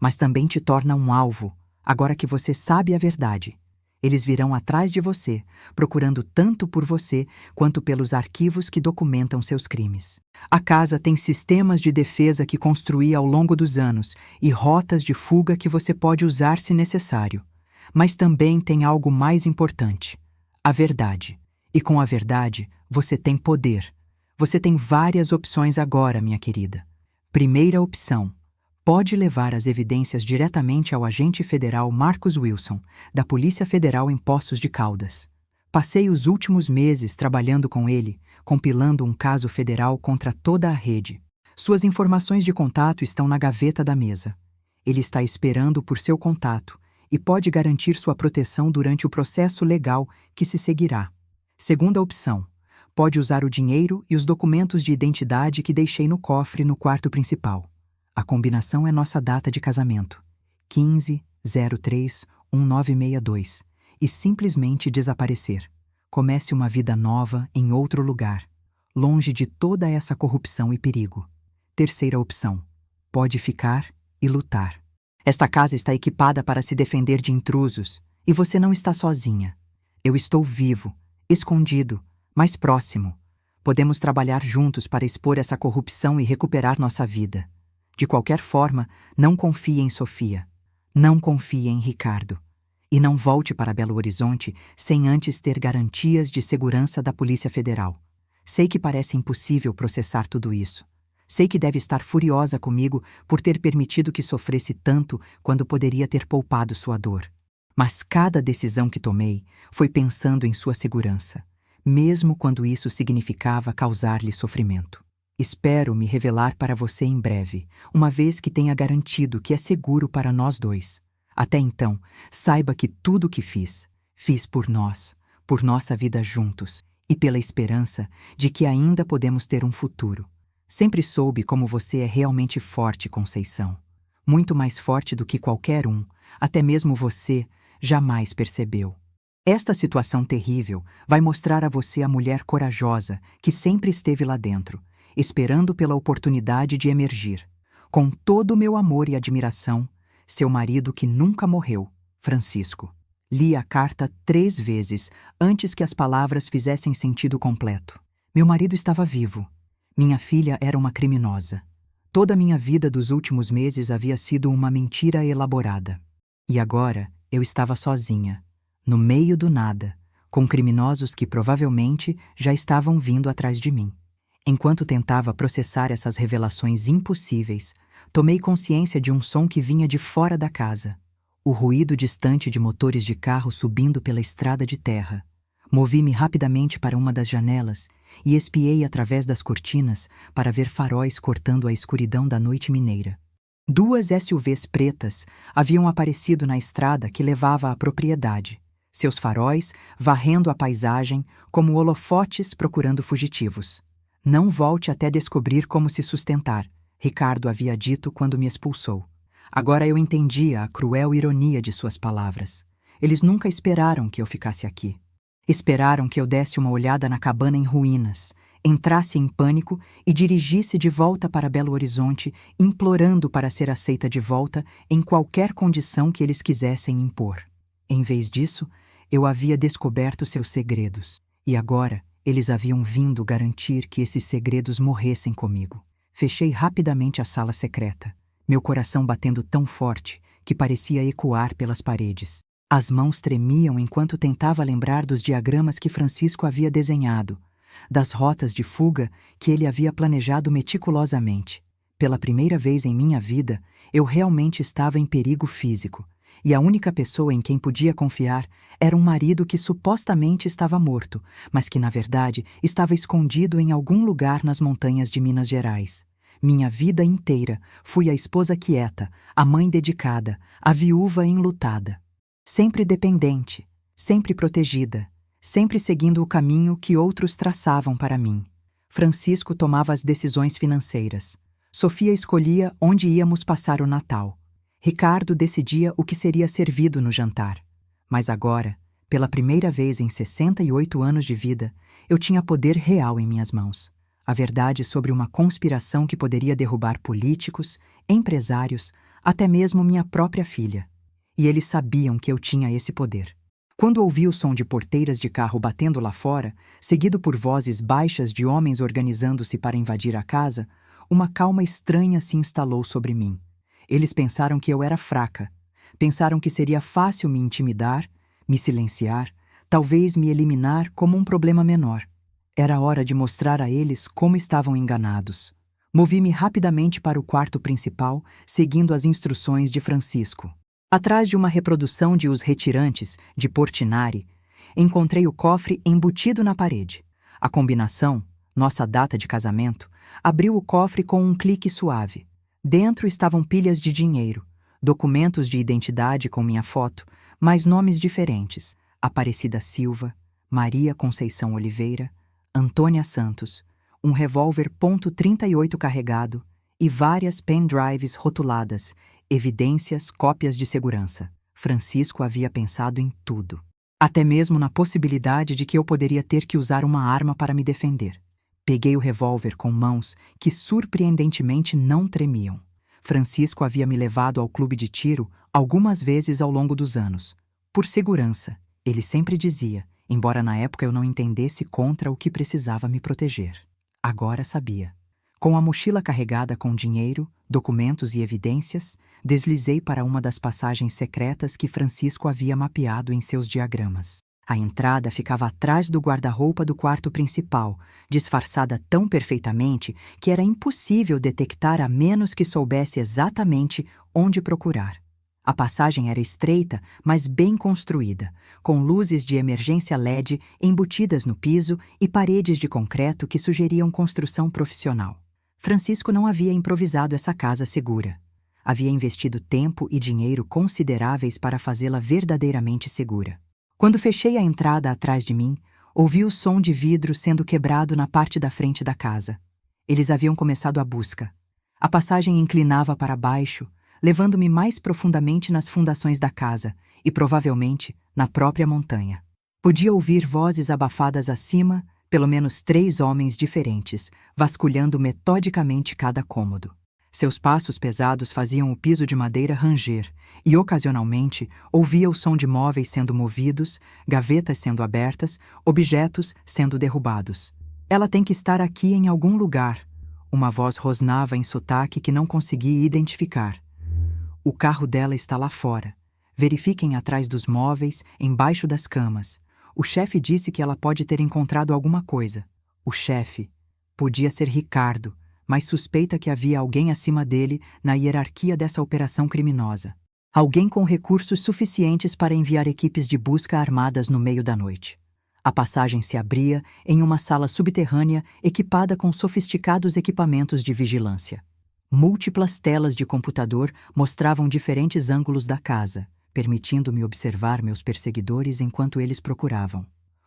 mas também te torna um alvo, agora que você sabe a verdade. Eles virão atrás de você, procurando tanto por você quanto pelos arquivos que documentam seus crimes. A casa tem sistemas de defesa que construí ao longo dos anos e rotas de fuga que você pode usar se necessário. Mas também tem algo mais importante: a verdade. E com a verdade, você tem poder. Você tem várias opções agora, minha querida. Primeira opção: pode levar as evidências diretamente ao agente federal Marcus Wilson, da Polícia Federal em Poços de Caldas. Passei os últimos meses trabalhando com ele, compilando um caso federal contra toda a rede. Suas informações de contato estão na gaveta da mesa. Ele está esperando por seu contato e pode garantir sua proteção durante o processo legal que se seguirá. Segunda opção: pode usar o dinheiro e os documentos de identidade que deixei no cofre no quarto principal. A combinação é nossa data de casamento, 15/03/1962, e simplesmente desaparecer. Comece uma vida nova em outro lugar, longe de toda essa corrupção e perigo. Terceira opção: pode ficar e lutar. Esta casa está equipada para se defender de intrusos, e você não está sozinha. Eu estou vivo, escondido, mas próximo. Podemos trabalhar juntos para expor essa corrupção e recuperar nossa vida. De qualquer forma, não confie em Sofia. Não confie em Ricardo. E não volte para Belo Horizonte sem antes ter garantias de segurança da Polícia Federal. Sei que parece impossível processar tudo isso. Sei que deve estar furiosa comigo por ter permitido que sofresse tanto quando poderia ter poupado sua dor. Mas cada decisão que tomei foi pensando em sua segurança, mesmo quando isso significava causar-lhe sofrimento. Espero me revelar para você em breve, uma vez que tenha garantido que é seguro para nós dois. Até então, saiba que tudo o que fiz por nós, por nossa vida juntos e pela esperança de que ainda podemos ter um futuro. Sempre soube como você é realmente forte, Conceição. Muito mais forte do que qualquer um, até mesmo você, jamais percebeu. Esta situação terrível vai mostrar a você a mulher corajosa que sempre esteve lá dentro, esperando pela oportunidade de emergir. Com todo o meu amor e admiração, seu marido que nunca morreu, Francisco. Li a carta 3 vezes antes que as palavras fizessem sentido completo. Meu marido estava vivo. Minha filha era uma criminosa. Toda a minha vida dos últimos meses havia sido uma mentira elaborada. E agora eu estava sozinha, no meio do nada, com criminosos que provavelmente já estavam vindo atrás de mim. Enquanto tentava processar essas revelações impossíveis, tomei consciência de um som que vinha de fora da casa. O ruído distante de motores de carro subindo pela estrada de terra. Movi-me rapidamente para uma das janelas e espiei através das cortinas para ver faróis cortando a escuridão da noite mineira. 2 SUVs pretas haviam aparecido na estrada que levava à propriedade, seus faróis varrendo a paisagem como holofotes procurando fugitivos. Não volte até descobrir como se sustentar, Ricardo havia dito quando me expulsou. Agora eu entendia a cruel ironia de suas palavras. Eles nunca esperaram que eu ficasse aqui. Esperaram que eu desse uma olhada na cabana em ruínas, entrasse em pânico e dirigisse de volta para Belo Horizonte, implorando para ser aceita de volta em qualquer condição que eles quisessem impor. Em vez disso, eu havia descoberto seus segredos, e agora eles haviam vindo garantir que esses segredos morressem comigo. Fechei rapidamente a sala secreta, meu coração batendo tão forte que parecia ecoar pelas paredes. As mãos tremiam enquanto tentava lembrar dos diagramas que Francisco havia desenhado, das rotas de fuga que ele havia planejado meticulosamente. Pela primeira vez em minha vida, eu realmente estava em perigo físico, e a única pessoa em quem podia confiar era um marido que supostamente estava morto, mas que, na verdade, estava escondido em algum lugar nas montanhas de Minas Gerais. Minha vida inteira fui a esposa quieta, a mãe dedicada, a viúva enlutada. Sempre dependente, sempre protegida, sempre seguindo o caminho que outros traçavam para mim. Francisco tomava as decisões financeiras. Sofia escolhia onde íamos passar o Natal. Ricardo decidia o que seria servido no jantar. Mas agora, pela primeira vez em 68 anos de vida, eu tinha poder real em minhas mãos. A verdade sobre uma conspiração que poderia derrubar políticos, empresários, até mesmo minha própria filha. E eles sabiam que eu tinha esse poder. Quando ouvi o som de porteiras de carro batendo lá fora, seguido por vozes baixas de homens organizando-se para invadir a casa, uma calma estranha se instalou sobre mim. Eles pensaram que eu era fraca. Pensaram que seria fácil me intimidar, me silenciar, talvez me eliminar como um problema menor. Era hora de mostrar a eles como estavam enganados. Movi-me rapidamente para o quarto principal, seguindo as instruções de Francisco. Atrás de uma reprodução de Os Retirantes, de Portinari, encontrei o cofre embutido na parede. A combinação, nossa data de casamento, abriu o cofre com um clique suave. Dentro estavam pilhas de dinheiro, documentos de identidade com minha foto, mas nomes diferentes: Aparecida Silva, Maria Conceição Oliveira, Antônia Santos, um revólver .38 carregado e várias pendrives rotuladas, evidências, cópias de segurança. Francisco havia pensado em tudo. Até mesmo na possibilidade de que eu poderia ter que usar uma arma para me defender. Peguei o revólver com mãos que surpreendentemente não tremiam. Francisco havia me levado ao clube de tiro algumas vezes ao longo dos anos. Por segurança, ele sempre dizia, embora na época eu não entendesse contra o que precisava me proteger. Agora sabia. Com a mochila carregada com dinheiro, documentos e evidências, deslizei para uma das passagens secretas que Francisco havia mapeado em seus diagramas. A entrada ficava atrás do guarda-roupa do quarto principal, disfarçada tão perfeitamente que era impossível detectar a menos que soubesse exatamente onde procurar. A passagem era estreita, mas bem construída, com luzes de emergência LED embutidas no piso e paredes de concreto que sugeriam construção profissional. Francisco não havia improvisado essa casa segura. Havia investido tempo e dinheiro consideráveis para fazê-la verdadeiramente segura. Quando fechei a entrada atrás de mim, ouvi o som de vidro sendo quebrado na parte da frente da casa. Eles haviam começado a busca. A passagem inclinava para baixo, levando-me mais profundamente nas fundações da casa e, provavelmente, na própria montanha. Podia ouvir vozes abafadas acima, pelo menos 3 homens diferentes, vasculhando metodicamente cada cômodo. Seus passos pesados faziam o piso de madeira ranger, e ocasionalmente ouvia o som de móveis sendo movidos, gavetas sendo abertas, objetos sendo derrubados. Ela tem que estar aqui em algum lugar. Uma voz rosnava em sotaque que não consegui identificar. O carro dela está lá fora. Verifiquem atrás dos móveis, embaixo das camas. O chefe disse que ela pode ter encontrado alguma coisa. O chefe podia ser Ricardo, mas suspeita que havia alguém acima dele na hierarquia dessa operação criminosa. Alguém com recursos suficientes para enviar equipes de busca armadas no meio da noite. A passagem se abria em uma sala subterrânea equipada com sofisticados equipamentos de vigilância. Múltiplas telas de computador mostravam diferentes ângulos da casa, permitindo-me observar meus perseguidores enquanto eles procuravam.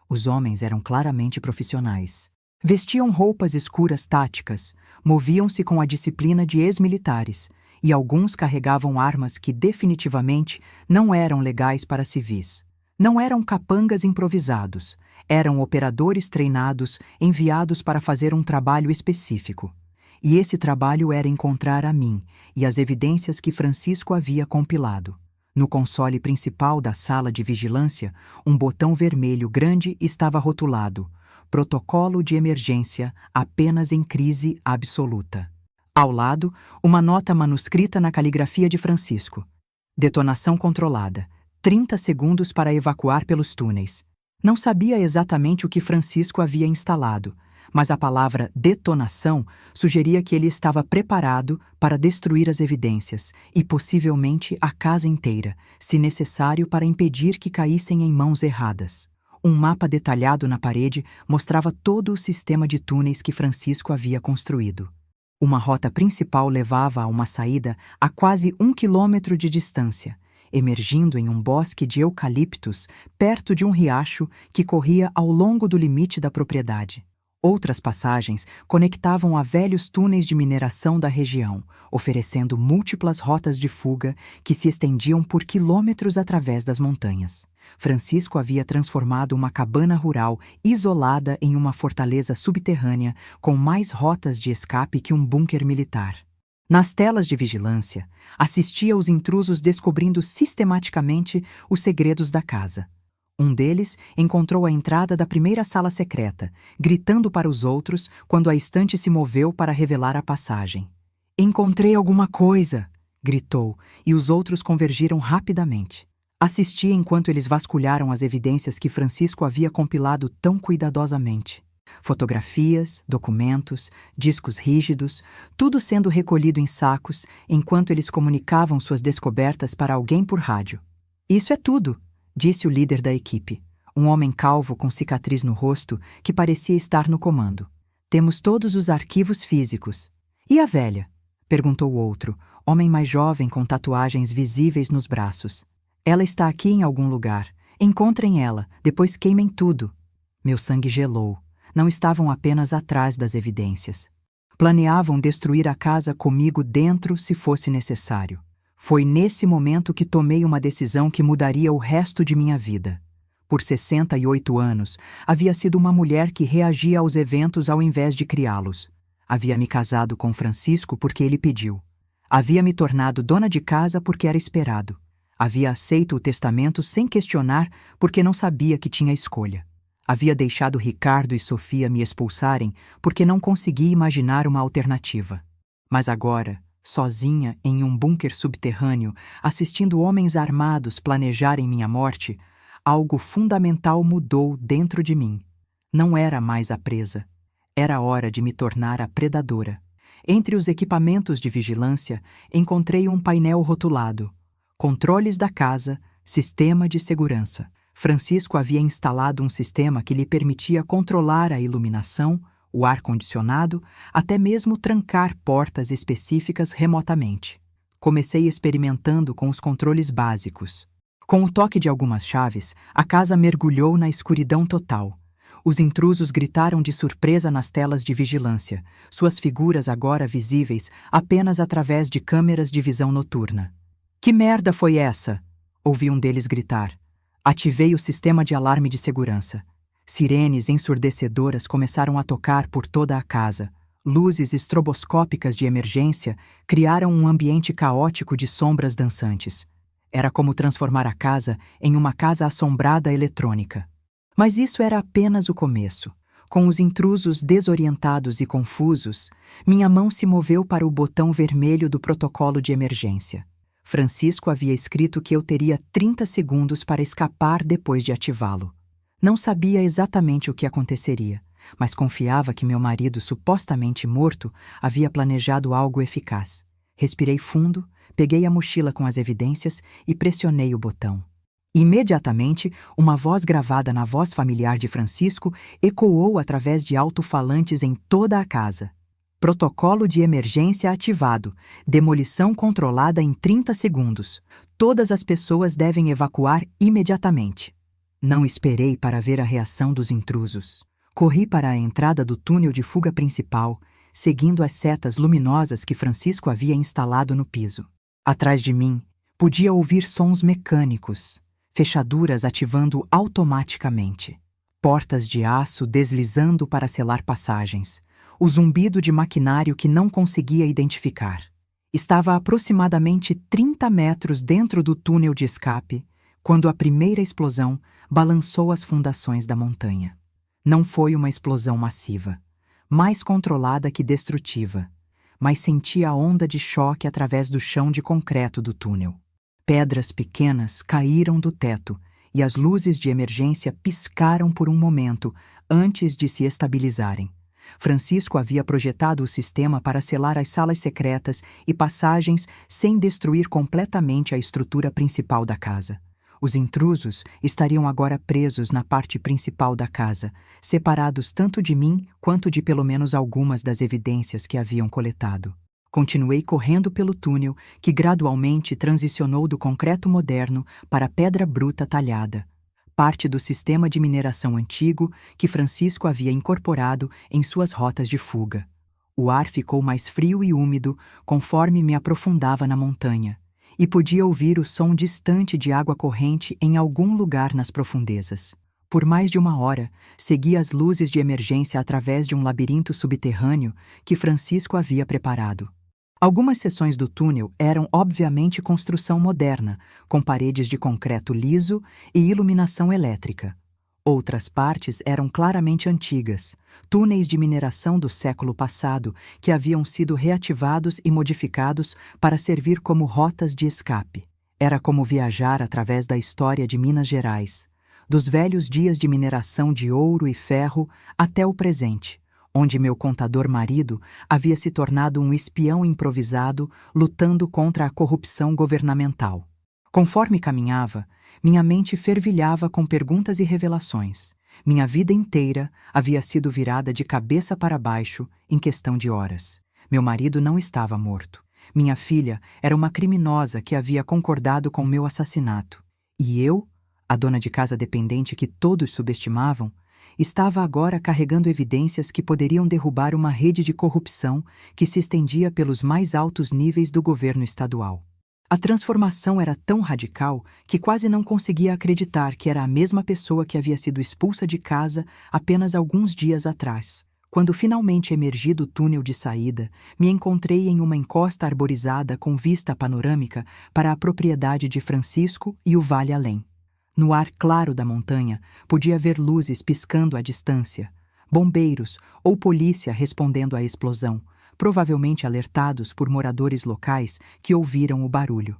Os homens eram claramente profissionais. Vestiam roupas escuras táticas, moviam-se com a disciplina de ex-militares, e alguns carregavam armas que definitivamente não eram legais para civis. Não eram capangas improvisados, eram operadores treinados enviados para fazer um trabalho específico. E esse trabalho era encontrar a mim e as evidências que Francisco havia compilado. No console principal da sala de vigilância, um botão vermelho grande estava rotulado: Protocolo de emergência apenas em crise absoluta. Ao lado, uma nota manuscrita na caligrafia de Francisco: Detonação controlada. 30 segundos para evacuar pelos túneis. Não sabia exatamente o que Francisco havia instalado, mas a palavra detonação sugeria que ele estava preparado para destruir as evidências e possivelmente a casa inteira, se necessário para impedir que caíssem em mãos erradas. Um mapa detalhado na parede mostrava todo o sistema de túneis que Francisco havia construído. Uma rota principal levava a uma saída a quase 1 quilômetro de distância, emergindo em um bosque de eucaliptos perto de um riacho que corria ao longo do limite da propriedade. Outras passagens conectavam a velhos túneis de mineração da região, oferecendo múltiplas rotas de fuga que se estendiam por quilômetros através das montanhas. Francisco havia transformado uma cabana rural isolada em uma fortaleza subterrânea com mais rotas de escape que um bunker militar. Nas telas de vigilância, assistia aos intrusos descobrindo sistematicamente os segredos da casa. Um deles encontrou a entrada da primeira sala secreta, gritando para os outros quando a estante se moveu para revelar a passagem. "Encontrei alguma coisa!" gritou, e os outros convergiram rapidamente. Assisti enquanto eles vasculharam as evidências que Francisco havia compilado tão cuidadosamente. Fotografias, documentos, discos rígidos, tudo sendo recolhido em sacos enquanto eles comunicavam suas descobertas para alguém por rádio. "Isso é tudo", disse o líder da equipe, um homem calvo com cicatriz no rosto que parecia estar no comando. "Temos todos os arquivos físicos." "E a velha?" perguntou o outro, homem mais jovem com tatuagens visíveis nos braços. "Ela está aqui em algum lugar. Encontrem ela, depois queimem tudo." Meu sangue gelou. Não estavam apenas atrás das evidências. Planeavam destruir a casa comigo dentro se fosse necessário. Foi nesse momento que tomei uma decisão que mudaria o resto de minha vida. Por 68 anos, havia sido uma mulher que reagia aos eventos ao invés de criá-los. Havia me casado com Francisco porque ele pediu. Havia me tornado dona de casa porque era esperado. Havia aceito o testamento sem questionar porque não sabia que tinha escolha. Havia deixado Ricardo e Sofia me expulsarem porque não conseguia imaginar uma alternativa. Mas agora, sozinha em um bunker subterrâneo, assistindo homens armados planejarem minha morte, algo fundamental mudou dentro de mim. Não era mais a presa. Era hora de me tornar a predadora. Entre os equipamentos de vigilância, encontrei um painel rotulado: Controles da casa, Sistema de Segurança. Francisco havia instalado um sistema que lhe permitia controlar a iluminação, o ar-condicionado, até mesmo trancar portas específicas remotamente. Comecei experimentando com os controles básicos. Com o toque de algumas chaves, a casa mergulhou na escuridão total. Os intrusos gritaram de surpresa nas telas de vigilância, suas figuras agora visíveis apenas através de câmeras de visão noturna. "Que merda foi essa?" ouvi um deles gritar. Ativei o sistema de alarme de segurança. Sirenes ensurdecedoras começaram a tocar por toda a casa. Luzes estroboscópicas de emergência criaram um ambiente caótico de sombras dançantes. Era como transformar a casa em uma casa assombrada eletrônica. Mas isso era apenas o começo. Com os intrusos desorientados e confusos, minha mão se moveu para o botão vermelho do protocolo de emergência. Francisco havia escrito que eu teria 30 segundos para escapar depois de ativá-lo. Não sabia exatamente o que aconteceria, mas confiava que meu marido, supostamente morto, havia planejado algo eficaz. Respirei fundo, peguei a mochila com as evidências e pressionei o botão. Imediatamente, uma voz gravada na voz familiar de Francisco ecoou através de alto-falantes em toda a casa. Protocolo de emergência ativado. Demolição controlada em 30 segundos. Todas as pessoas devem evacuar imediatamente. Não esperei para ver a reação dos intrusos. Corri para a entrada do túnel de fuga principal, seguindo as setas luminosas que Francisco havia instalado no piso. Atrás de mim, podia ouvir sons mecânicos, fechaduras ativando automaticamente, portas de aço deslizando para selar passagens, o zumbido de maquinário que não conseguia identificar. Estava a aproximadamente 30 metros dentro do túnel de escape, quando a primeira explosão balançou as fundações da montanha. Não foi uma explosão massiva, mais controlada que destrutiva, mas senti a onda de choque através do chão de concreto do túnel. Pedras pequenas caíram do teto e as luzes de emergência piscaram por um momento antes de se estabilizarem. Francisco havia projetado o sistema para selar as salas secretas e passagens sem destruir completamente a estrutura principal da casa. Os intrusos estariam agora presos na parte principal da casa, separados tanto de mim quanto de pelo menos algumas das evidências que haviam coletado. Continuei correndo pelo túnel, que gradualmente transicionou do concreto moderno para a pedra bruta talhada, parte do sistema de mineração antigo que Francisco havia incorporado em suas rotas de fuga. O ar ficou mais frio e úmido conforme me aprofundava na montanha, e podia ouvir o som distante de água corrente em algum lugar nas profundezas. Por mais de 1 hora, segui as luzes de emergência através de um labirinto subterrâneo que Francisco havia preparado. Algumas seções do túnel eram obviamente construção moderna, com paredes de concreto liso e iluminação elétrica. Outras partes eram claramente antigas, túneis de mineração do século passado que haviam sido reativados e modificados para servir como rotas de escape. Era como viajar através da história de Minas Gerais, dos velhos dias de mineração de ouro e ferro até o presente, onde meu contador marido havia se tornado um espião improvisado lutando contra a corrupção governamental. Conforme caminhava, minha mente fervilhava com perguntas e revelações. Minha vida inteira havia sido virada de cabeça para baixo em questão de horas. Meu marido não estava morto. Minha filha era uma criminosa que havia concordado com meu assassinato. E eu, a dona de casa dependente que todos subestimavam, estava agora carregando evidências que poderiam derrubar uma rede de corrupção que se estendia pelos mais altos níveis do governo estadual. A transformação era tão radical que quase não conseguia acreditar que era a mesma pessoa que havia sido expulsa de casa apenas alguns dias atrás. Quando finalmente emergi do túnel de saída, me encontrei em uma encosta arborizada com vista panorâmica para a propriedade de Francisco e o vale além. No ar claro da montanha, podia ver luzes piscando à distância, bombeiros ou polícia respondendo à explosão, provavelmente alertados por moradores locais que ouviram o barulho.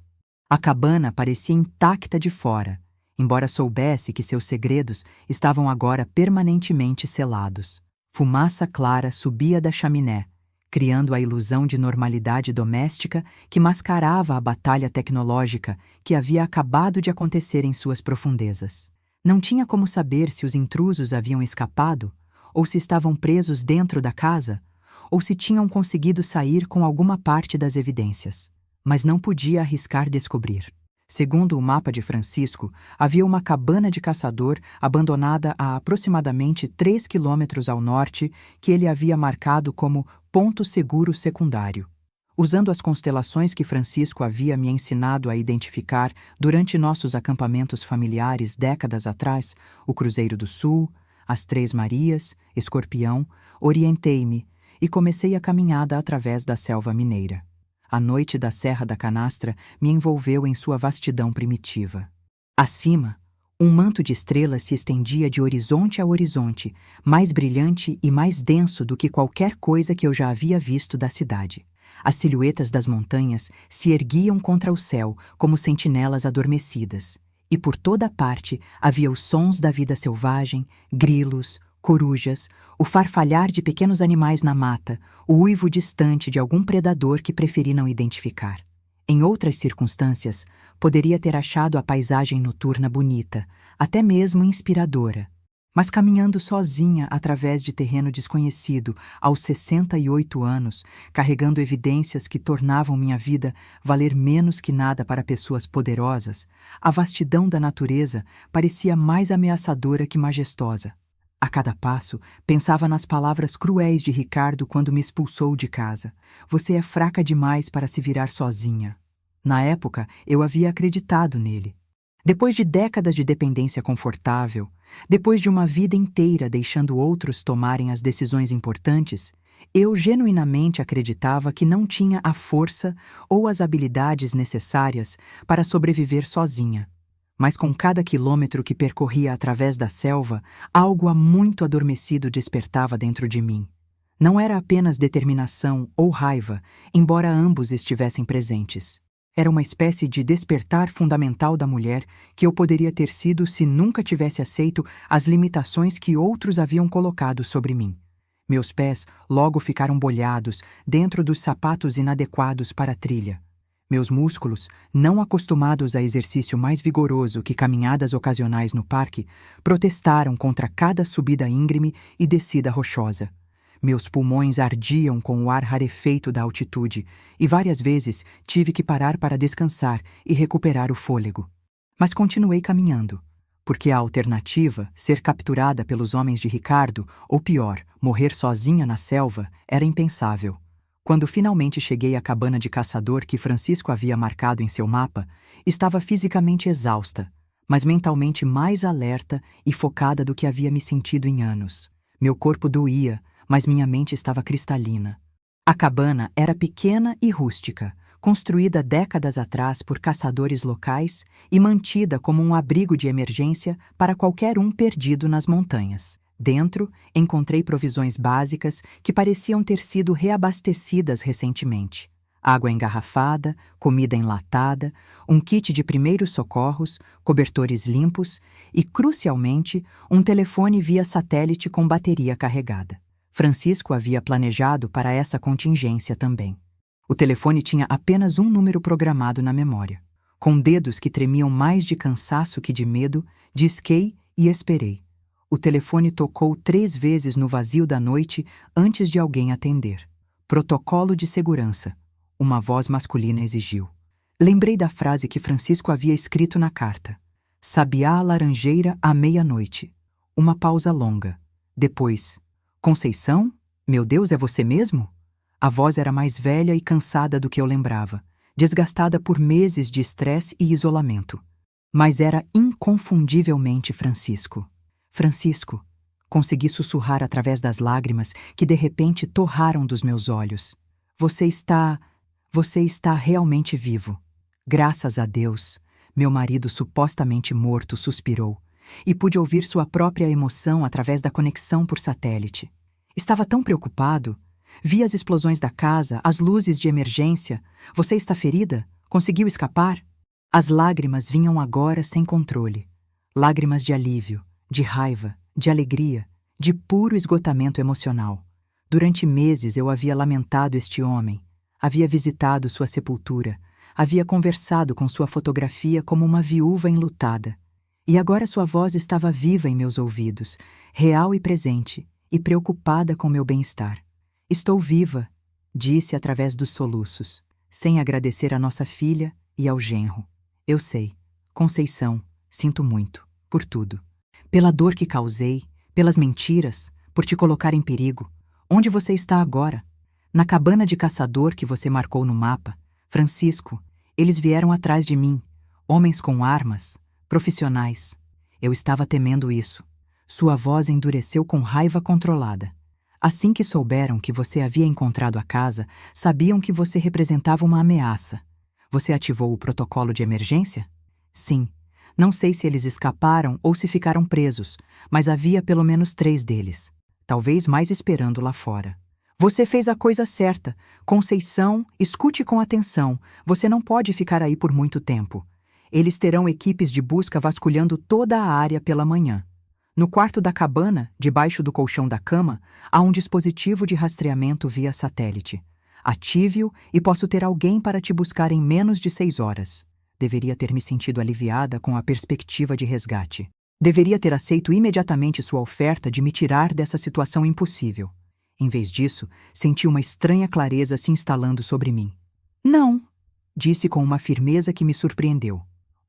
A cabana parecia intacta de fora, embora soubesse que seus segredos estavam agora permanentemente selados. Fumaça clara subia da chaminé, criando a ilusão de normalidade doméstica que mascarava a batalha tecnológica que havia acabado de acontecer em suas profundezas. Não tinha como saber se os intrusos haviam escapado, ou se estavam presos dentro da casa, ou se tinham conseguido sair com alguma parte das evidências. Mas não podia arriscar descobrir. Segundo o mapa de Francisco, havia uma cabana de caçador abandonada a aproximadamente 3 quilômetros ao norte que ele havia marcado como ponto seguro secundário. Usando as constelações que Francisco havia me ensinado a identificar durante nossos acampamentos familiares décadas atrás, o Cruzeiro do Sul, as Três Marias, Escorpião, orientei-me e comecei a caminhada através da selva mineira. A noite da Serra da Canastra me envolveu em sua vastidão primitiva. Acima, um manto de estrelas se estendia de horizonte a horizonte, mais brilhante e mais denso do que qualquer coisa que eu já havia visto da cidade. As silhuetas das montanhas se erguiam contra o céu como sentinelas adormecidas, e por toda parte havia os sons da vida selvagem, grilos, corujas, o farfalhar de pequenos animais na mata, o uivo distante de algum predador que preferi não identificar. Em outras circunstâncias, poderia ter achado a paisagem noturna bonita, até mesmo inspiradora. Mas caminhando sozinha através de terreno desconhecido, aos 68 anos, carregando evidências que tornavam minha vida valer menos que nada para pessoas poderosas, a vastidão da natureza parecia mais ameaçadora que majestosa. A cada passo, pensava nas palavras cruéis de Ricardo quando me expulsou de casa. Você é fraca demais para se virar sozinha. Na época, eu havia acreditado nele. Depois de décadas de dependência confortável, depois de uma vida inteira deixando outros tomarem as decisões importantes, eu genuinamente acreditava que não tinha a força ou as habilidades necessárias para sobreviver sozinha. Mas com cada quilômetro que percorria através da selva, algo há muito adormecido despertava dentro de mim. Não era apenas determinação ou raiva, embora ambos estivessem presentes. Era uma espécie de despertar fundamental da mulher que eu poderia ter sido se nunca tivesse aceito as limitações que outros haviam colocado sobre mim. Meus pés logo ficaram bolhados dentro dos sapatos inadequados para a trilha. Meus músculos, não acostumados a exercício mais vigoroso que caminhadas ocasionais no parque, protestaram contra cada subida íngreme e descida rochosa. Meus pulmões ardiam com o ar rarefeito da altitude e várias vezes tive que parar para descansar e recuperar o fôlego. Mas continuei caminhando, porque a alternativa, ser capturada pelos homens de Ricardo, ou pior, morrer sozinha na selva, era impensável. Quando finalmente cheguei à cabana de caçador que Francisco havia marcado em seu mapa, estava fisicamente exausta, mas mentalmente mais alerta e focada do que havia me sentido em anos. Meu corpo doía, mas minha mente estava cristalina. A cabana era pequena e rústica, construída décadas atrás por caçadores locais e mantida como um abrigo de emergência para qualquer um perdido nas montanhas. Dentro, encontrei provisões básicas que pareciam ter sido reabastecidas recentemente. Água engarrafada, comida enlatada, um kit de primeiros socorros, cobertores limpos e, crucialmente, um telefone via satélite com bateria carregada. Francisco havia planejado para essa contingência também. O telefone tinha apenas um número programado na memória. Com dedos que tremiam mais de cansaço que de medo, disquei e esperei. O telefone tocou 3 vezes no vazio da noite antes de alguém atender. Protocolo de segurança, uma voz masculina exigiu. Lembrei da frase que Francisco havia escrito na carta. Sabiá laranjeira à meia-noite. Uma pausa longa. Depois, Conceição? Meu Deus, é você mesmo? A voz era mais velha e cansada do que eu lembrava, desgastada por meses de estresse e isolamento. Mas era inconfundivelmente Francisco. Francisco, consegui sussurrar através das lágrimas que de repente torraram dos meus olhos. Você está realmente vivo. Graças a Deus, meu marido supostamente morto suspirou, e pude ouvir sua própria emoção através da conexão por satélite. Estava tão preocupado. Vi as explosões da casa, as luzes de emergência. Você está ferida? Conseguiu escapar? As lágrimas vinham agora sem controle. Lágrimas de alívio, de raiva, de alegria, de puro esgotamento emocional. Durante meses eu havia lamentado este homem, havia visitado sua sepultura, havia conversado com sua fotografia como uma viúva enlutada. E agora sua voz estava viva em meus ouvidos, real e presente, e preocupada com meu bem-estar. Estou viva, disse através dos soluços, sem agradecer à nossa filha e ao genro. Eu sei, Conceição, sinto muito, por tudo. Pela dor que causei, pelas mentiras, por te colocar em perigo. Onde você está agora? Na cabana de caçador que você marcou no mapa. Francisco, eles vieram atrás de mim, homens com armas, profissionais. Eu estava temendo isso. Sua voz endureceu com raiva controlada. Assim que souberam que você havia encontrado a casa, sabiam que você representava uma ameaça. Você ativou o protocolo de emergência? Sim. Não sei se eles escaparam ou se ficaram presos, mas havia pelo menos 3 deles. Talvez mais esperando lá fora. Você fez a coisa certa. Conceição, escute com atenção. Você não pode ficar aí por muito tempo. Eles terão equipes de busca vasculhando toda a área pela manhã. No quarto da cabana, debaixo do colchão da cama, há um dispositivo de rastreamento via satélite. Ative-o e posso ter alguém para te buscar em menos de 6 horas. Deveria ter me sentido aliviada com a perspectiva de resgate. Deveria ter aceito imediatamente sua oferta de me tirar dessa situação impossível. Em vez disso, senti uma estranha clareza se instalando sobre mim. Não, disse com uma firmeza que me surpreendeu.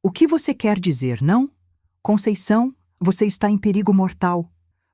O que você quer dizer, não? Conceição, você está em perigo mortal.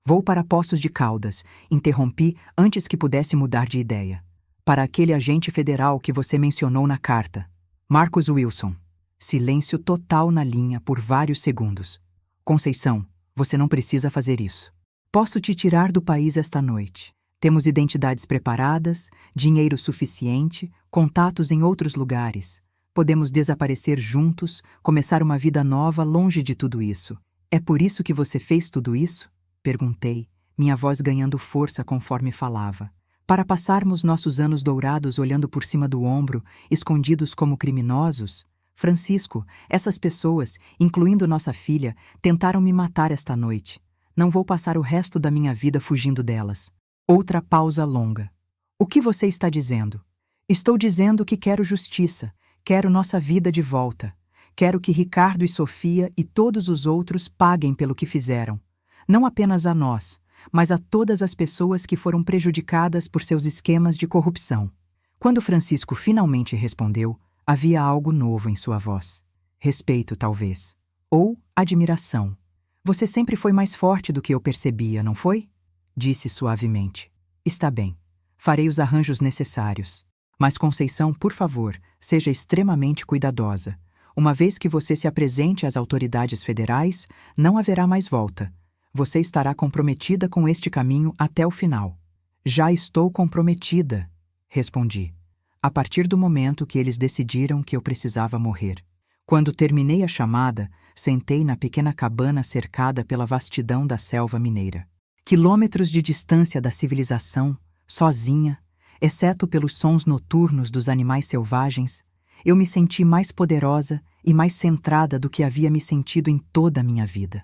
Vou para Poços de Caldas, interrompi antes que pudesse mudar de ideia. Para aquele agente federal que você mencionou na carta. Marcus Wilson. Silêncio total na linha por vários segundos. Conceição, você não precisa fazer isso. Posso te tirar do país esta noite. Temos identidades preparadas, dinheiro suficiente, contatos em outros lugares. Podemos desaparecer juntos, começar uma vida nova longe de tudo isso. É por isso que você fez tudo isso? Perguntei, minha voz ganhando força conforme falava. Para passarmos nossos anos dourados olhando por cima do ombro, escondidos como criminosos? Francisco, essas pessoas, incluindo nossa filha, tentaram me matar esta noite. Não vou passar o resto da minha vida fugindo delas. Outra pausa longa. O que você está dizendo? Estou dizendo que quero justiça, quero nossa vida de volta. Quero que Ricardo e Sofia e todos os outros paguem pelo que fizeram. Não apenas a nós, mas a todas as pessoas que foram prejudicadas por seus esquemas de corrupção. Quando Francisco finalmente respondeu, havia algo novo em sua voz. Respeito, talvez. Ou admiração. Você sempre foi mais forte do que eu percebia, não foi? Disse suavemente. Está bem. Farei os arranjos necessários. Mas, Conceição, por favor, seja extremamente cuidadosa. Uma vez que você se apresente às autoridades federais, não haverá mais volta. Você estará comprometida com este caminho até o final. Já estou comprometida, respondi. A partir do momento que eles decidiram que eu precisava morrer. Quando terminei a chamada, sentei na pequena cabana cercada pela vastidão da selva mineira. Quilômetros de distância da civilização, sozinha, exceto pelos sons noturnos dos animais selvagens, eu me senti mais poderosa e mais centrada do que havia me sentido em toda a minha vida.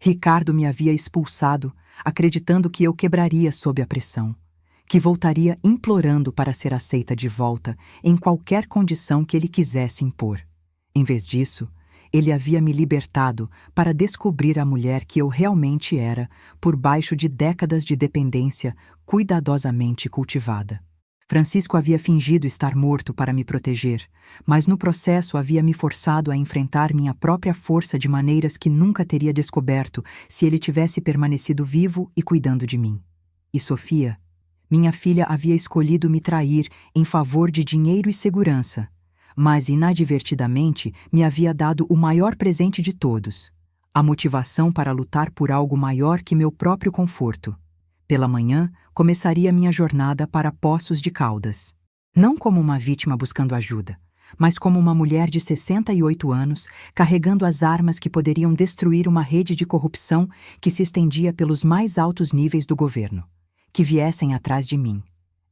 Ricardo me havia expulsado, acreditando que eu quebraria sob a pressão, que voltaria implorando para ser aceita de volta em qualquer condição que ele quisesse impor. Em vez disso, ele havia me libertado para descobrir a mulher que eu realmente era por baixo de décadas de dependência cuidadosamente cultivada. Francisco havia fingido estar morto para me proteger, mas no processo havia me forçado a enfrentar minha própria força de maneiras que nunca teria descoberto se ele tivesse permanecido vivo e cuidando de mim. E Sofia, minha filha, havia escolhido me trair em favor de dinheiro e segurança, mas inadvertidamente me havia dado o maior presente de todos, a motivação para lutar por algo maior que meu próprio conforto. Pela manhã, começaria minha jornada para Poços de Caldas. Não como uma vítima buscando ajuda, mas como uma mulher de 68 anos carregando as armas que poderiam destruir uma rede de corrupção que se estendia pelos mais altos níveis do governo. Que viessem atrás de mim.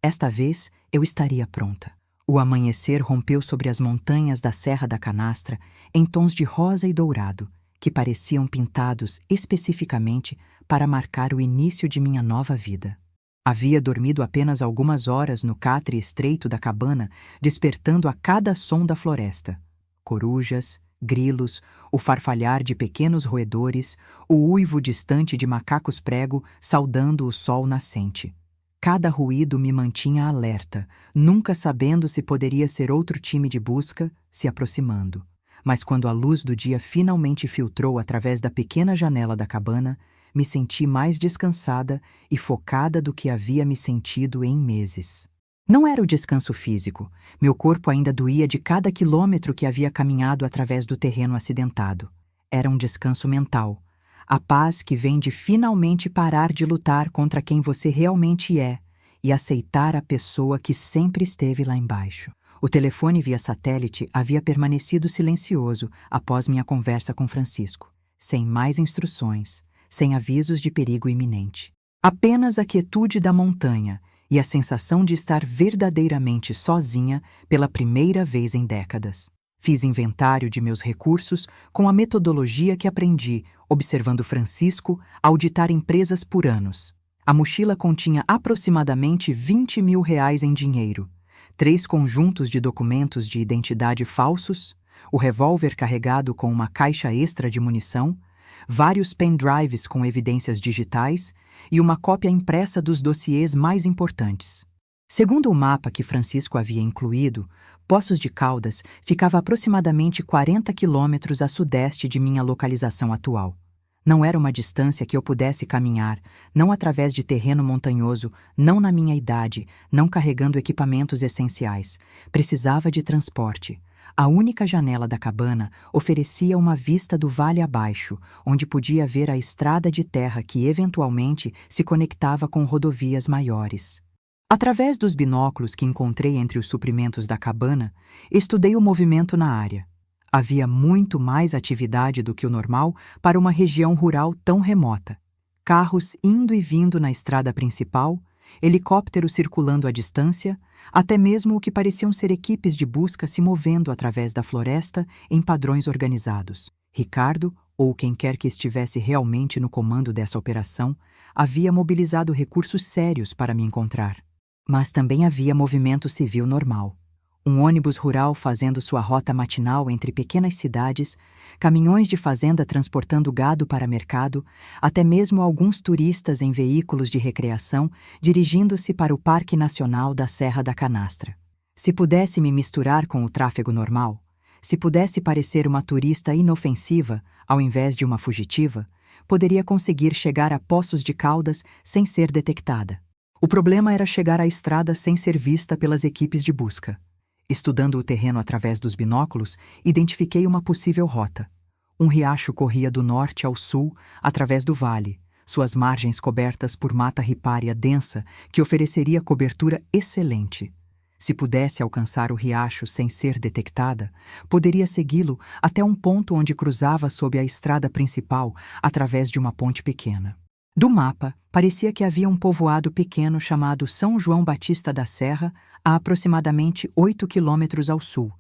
Esta vez, eu estaria pronta. O amanhecer rompeu sobre as montanhas da Serra da Canastra em tons de rosa e dourado, que pareciam pintados especificamente para marcar o início de minha nova vida. Havia dormido apenas algumas horas no catre estreito da cabana, despertando a cada som da floresta. Corujas, grilos, o farfalhar de pequenos roedores, o uivo distante de macacos prego saudando o sol nascente. Cada ruído me mantinha alerta, nunca sabendo se poderia ser outro time de busca se aproximando. Mas quando a luz do dia finalmente filtrou através da pequena janela da cabana, me senti mais descansada e focada do que havia me sentido em meses. Não era o descanso físico. Meu corpo ainda doía de cada quilômetro que havia caminhado através do terreno acidentado. Era um descanso mental. A paz que vem de finalmente parar de lutar contra quem você realmente é e aceitar a pessoa que sempre esteve lá embaixo. O telefone via satélite havia permanecido silencioso após minha conversa com Francisco, sem mais instruções, sem avisos de perigo iminente. Apenas a quietude da montanha e a sensação de estar verdadeiramente sozinha pela primeira vez em décadas. Fiz inventário de meus recursos com a metodologia que aprendi, observando Francisco auditar empresas por anos. A mochila continha aproximadamente R$ 20 mil em dinheiro, 3 conjuntos de documentos de identidade falsos, o revólver carregado com uma caixa extra de munição, vários pendrives com evidências digitais e uma cópia impressa dos dossiês mais importantes. Segundo o mapa que Francisco havia incluído, Poços de Caldas ficava aproximadamente 40 quilômetros a sudeste de minha localização atual. Não era uma distância que eu pudesse caminhar, não através de terreno montanhoso, não na minha idade, não carregando equipamentos essenciais. Precisava de transporte. A única janela da cabana oferecia uma vista do vale abaixo, onde podia ver a estrada de terra que eventualmente se conectava com rodovias maiores. Através dos binóculos que encontrei entre os suprimentos da cabana, estudei o movimento na área. Havia muito mais atividade do que o normal para uma região rural tão remota. Carros indo e vindo na estrada principal, helicópteros circulando à distância, até mesmo o que pareciam ser equipes de busca se movendo através da floresta em padrões organizados. Ricardo, ou quem quer que estivesse realmente no comando dessa operação, havia mobilizado recursos sérios para me encontrar. Mas também havia movimento civil normal. Um ônibus rural fazendo sua rota matinal entre pequenas cidades, caminhões de fazenda transportando gado para mercado, até mesmo alguns turistas em veículos de recreação dirigindo-se para o Parque Nacional da Serra da Canastra. Se pudesse me misturar com o tráfego normal, se pudesse parecer uma turista inofensiva ao invés de uma fugitiva, poderia conseguir chegar a Poços de Caldas sem ser detectada. O problema era chegar à estrada sem ser vista pelas equipes de busca. Estudando o terreno através dos binóculos, identifiquei uma possível rota. Um riacho corria do norte ao sul, através do vale, suas margens cobertas por mata ripária densa que ofereceria cobertura excelente. Se pudesse alcançar o riacho sem ser detectada, poderia segui-lo até um ponto onde cruzava sob a estrada principal através de uma ponte pequena. Do mapa, parecia que havia um povoado pequeno chamado São João Batista da Serra, a aproximadamente 8 quilômetros ao sul,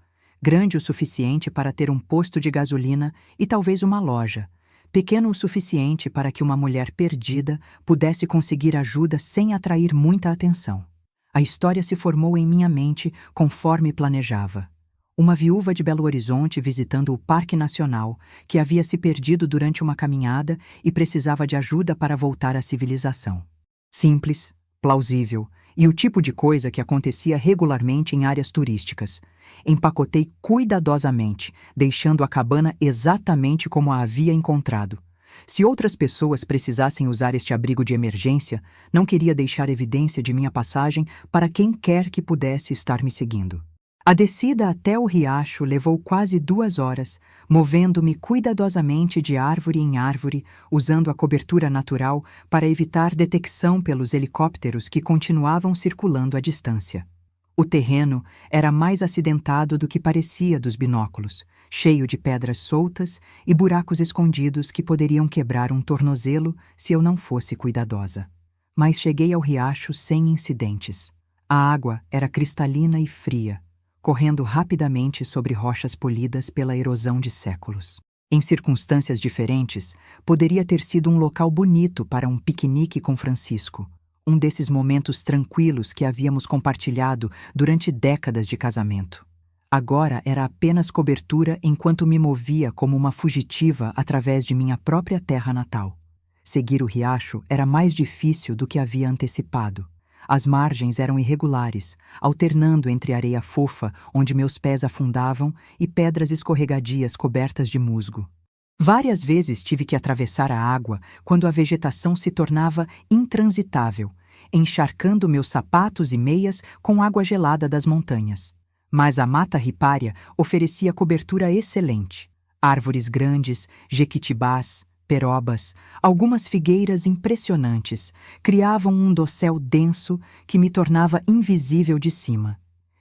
grande o suficiente para ter um posto de gasolina e talvez uma loja, pequeno o suficiente para que uma mulher perdida pudesse conseguir ajuda sem atrair muita atenção. A história se formou em minha mente conforme planejava. Uma viúva de Belo Horizonte visitando o Parque Nacional, que havia se perdido durante uma caminhada e precisava de ajuda para voltar à civilização. Simples, plausível e o tipo de coisa que acontecia regularmente em áreas turísticas. Empacotei cuidadosamente, deixando a cabana exatamente como a havia encontrado. Se outras pessoas precisassem usar este abrigo de emergência, não queria deixar evidência de minha passagem para quem quer que pudesse estar me seguindo. A descida até o riacho levou quase 2 horas, movendo-me cuidadosamente de árvore em árvore, usando a cobertura natural para evitar detecção pelos helicópteros que continuavam circulando à distância. O terreno era mais acidentado do que parecia dos binóculos, cheio de pedras soltas e buracos escondidos que poderiam quebrar um tornozelo se eu não fosse cuidadosa. Mas cheguei ao riacho sem incidentes. A água era cristalina e fria, correndo rapidamente sobre rochas polidas pela erosão de séculos. Em circunstâncias diferentes, poderia ter sido um local bonito para um piquenique com Francisco, um desses momentos tranquilos que havíamos compartilhado durante décadas de casamento. Agora era apenas cobertura enquanto me movia como uma fugitiva através de minha própria terra natal. Seguir o riacho era mais difícil do que havia antecipado. As margens eram irregulares, alternando entre areia fofa, onde meus pés afundavam, e pedras escorregadias cobertas de musgo. Várias vezes tive que atravessar a água quando a vegetação se tornava intransitável, encharcando meus sapatos e meias com água gelada das montanhas. Mas a mata ripária oferecia cobertura excelente. Árvores grandes, jequitibás, perobas, algumas figueiras impressionantes, criavam um dossel denso que me tornava invisível de cima.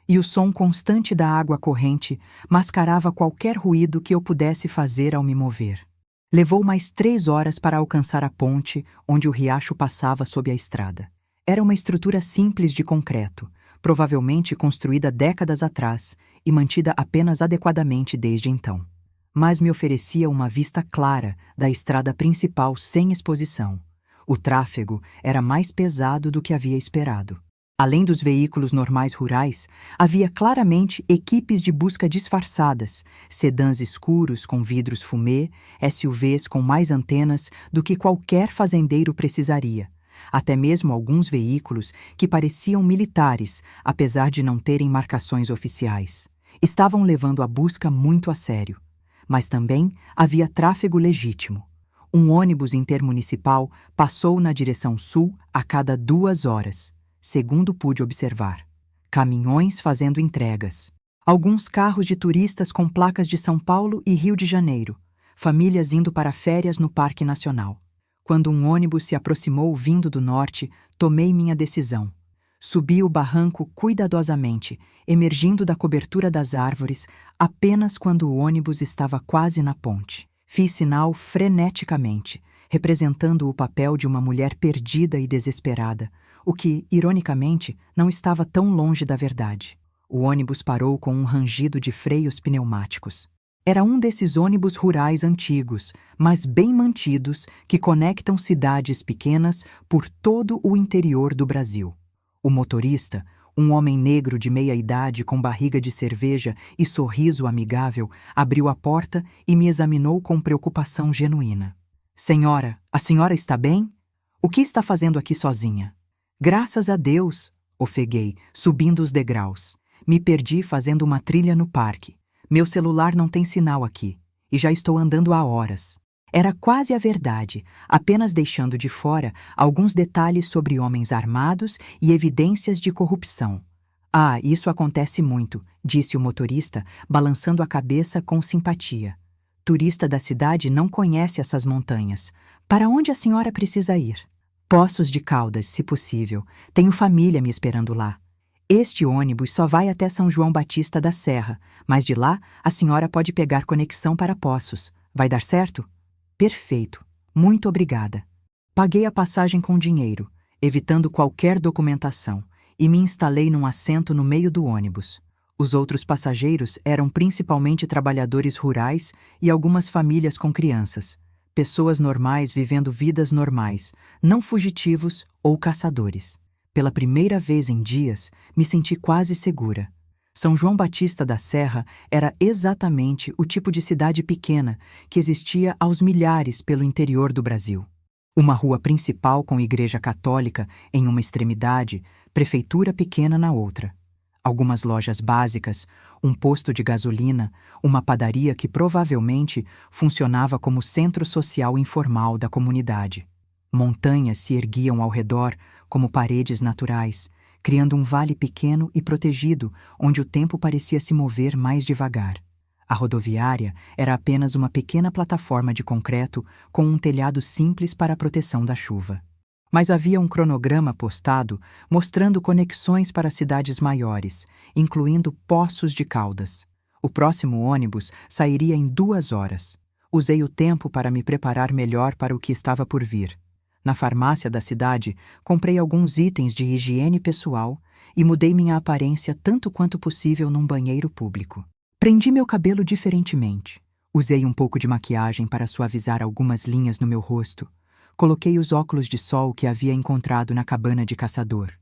E o som constante da água corrente mascarava qualquer ruído que eu pudesse fazer ao me mover. Levou mais 3 horas para alcançar a ponte onde o riacho passava sob a estrada. Era uma estrutura simples de concreto, provavelmente construída décadas atrás e mantida apenas adequadamente desde então. Mas me oferecia uma vista clara da estrada principal sem exposição. O tráfego era mais pesado do que havia esperado. Além dos veículos normais rurais, havia claramente equipes de busca disfarçadas, sedãs escuros com vidros fumê, SUVs com mais antenas do que qualquer fazendeiro precisaria, até mesmo alguns veículos que pareciam militares, apesar de não terem marcações oficiais. Estavam levando a busca muito a sério. Mas também havia tráfego legítimo. Um ônibus intermunicipal passou na direção sul a cada 2 horas, segundo pude observar. Caminhões fazendo entregas. Alguns carros de turistas com placas de São Paulo e Rio de Janeiro. Famílias indo para férias no Parque Nacional. Quando um ônibus se aproximou vindo do norte, tomei minha decisão. Subi o barranco cuidadosamente, emergindo da cobertura das árvores apenas quando o ônibus estava quase na ponte. Fiz sinal freneticamente, representando o papel de uma mulher perdida e desesperada, o que, ironicamente, não estava tão longe da verdade. O ônibus parou com um rangido de freios pneumáticos. Era um desses ônibus rurais antigos, mas bem mantidos, que conectam cidades pequenas por todo o interior do Brasil. O motorista, um homem negro de meia-idade com barriga de cerveja e sorriso amigável, abriu a porta e me examinou com preocupação genuína. Senhora, a senhora está bem? O que está fazendo aqui sozinha? Graças a Deus, ofeguei, subindo os degraus. Me perdi fazendo uma trilha no parque. Meu celular não tem sinal aqui, e já estou andando há horas. Era quase a verdade, apenas deixando de fora alguns detalhes sobre homens armados e evidências de corrupção. Ah, isso acontece muito, disse o motorista, balançando a cabeça com simpatia. Turista da cidade não conhece essas montanhas. Para onde a senhora precisa ir? Poços de Caldas, se possível. Tenho família me esperando lá. Este ônibus só vai até São João Batista da Serra, mas de lá a senhora pode pegar conexão para Poços. Vai dar certo? Perfeito. Muito obrigada. Paguei a passagem com dinheiro, evitando qualquer documentação, e me instalei num assento no meio do ônibus. Os outros passageiros eram principalmente trabalhadores rurais e algumas famílias com crianças. Pessoas normais vivendo vidas normais, não fugitivos ou caçadores. Pela primeira vez em dias, me senti quase segura. São João Batista da Serra era exatamente o tipo de cidade pequena que existia aos milhares pelo interior do Brasil. Uma rua principal com igreja católica em uma extremidade, prefeitura pequena na outra. Algumas lojas básicas, um posto de gasolina, uma padaria que provavelmente funcionava como centro social informal da comunidade. Montanhas se erguiam ao redor como paredes naturais, criando um vale pequeno e protegido onde o tempo parecia se mover mais devagar. A rodoviária era apenas uma pequena plataforma de concreto com um telhado simples para a proteção da chuva. Mas havia um cronograma postado mostrando conexões para cidades maiores, incluindo Poços de Caldas. O próximo ônibus sairia em 2 horas. Usei o tempo para me preparar melhor para o que estava por vir. Na farmácia da cidade, comprei alguns itens de higiene pessoal e mudei minha aparência tanto quanto possível num banheiro público. Prendi meu cabelo diferentemente. Usei um pouco de maquiagem para suavizar algumas linhas no meu rosto. Coloquei os óculos de sol que havia encontrado na cabana de caçador.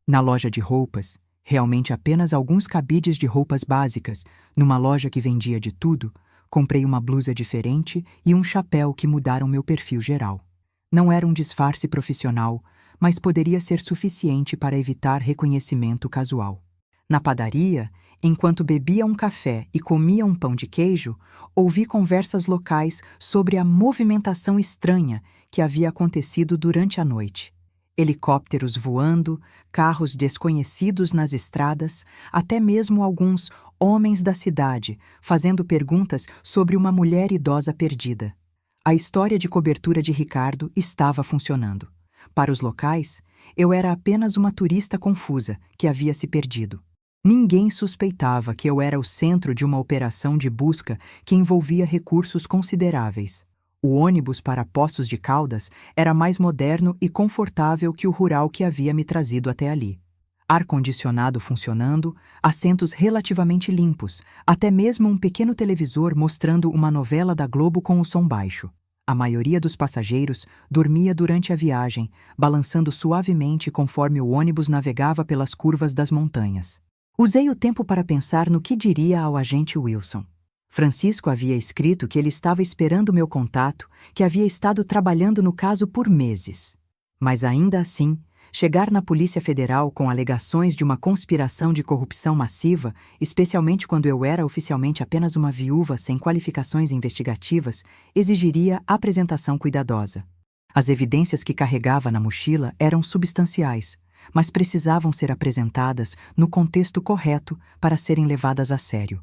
Na loja de roupas, realmente apenas alguns cabides de roupas básicas, numa loja que vendia de tudo, comprei uma blusa diferente e um chapéu que mudaram meu perfil geral. Não era um disfarce profissional, mas poderia ser suficiente para evitar reconhecimento casual. Na padaria, enquanto bebia um café e comia um pão de queijo, ouvi conversas locais sobre a movimentação estranha que havia acontecido durante a noite. Helicópteros voando, carros desconhecidos nas estradas, até mesmo alguns homens da cidade fazendo perguntas sobre uma mulher idosa perdida. A história de cobertura de Ricardo estava funcionando. Para os locais, eu era apenas uma turista confusa que havia se perdido. Ninguém suspeitava que eu era o centro de uma operação de busca que envolvia recursos consideráveis. O ônibus para Poços de Caldas era mais moderno e confortável que o rural que havia me trazido até ali. Ar-condicionado funcionando, assentos relativamente limpos, até mesmo um pequeno televisor mostrando uma novela da Globo com o som baixo. A maioria dos passageiros dormia durante a viagem, balançando suavemente conforme o ônibus navegava pelas curvas das montanhas. Usei o tempo para pensar no que diria ao agente Wilson. Francisco havia escrito que ele estava esperando meu contato, que havia estado trabalhando no caso por meses. Mas ainda assim, chegar na Polícia Federal com alegações de uma conspiração de corrupção massiva, especialmente quando eu era oficialmente apenas uma viúva sem qualificações investigativas, exigiria apresentação cuidadosa. As evidências que carregava na mochila eram substanciais, mas precisavam ser apresentadas no contexto correto para serem levadas a sério.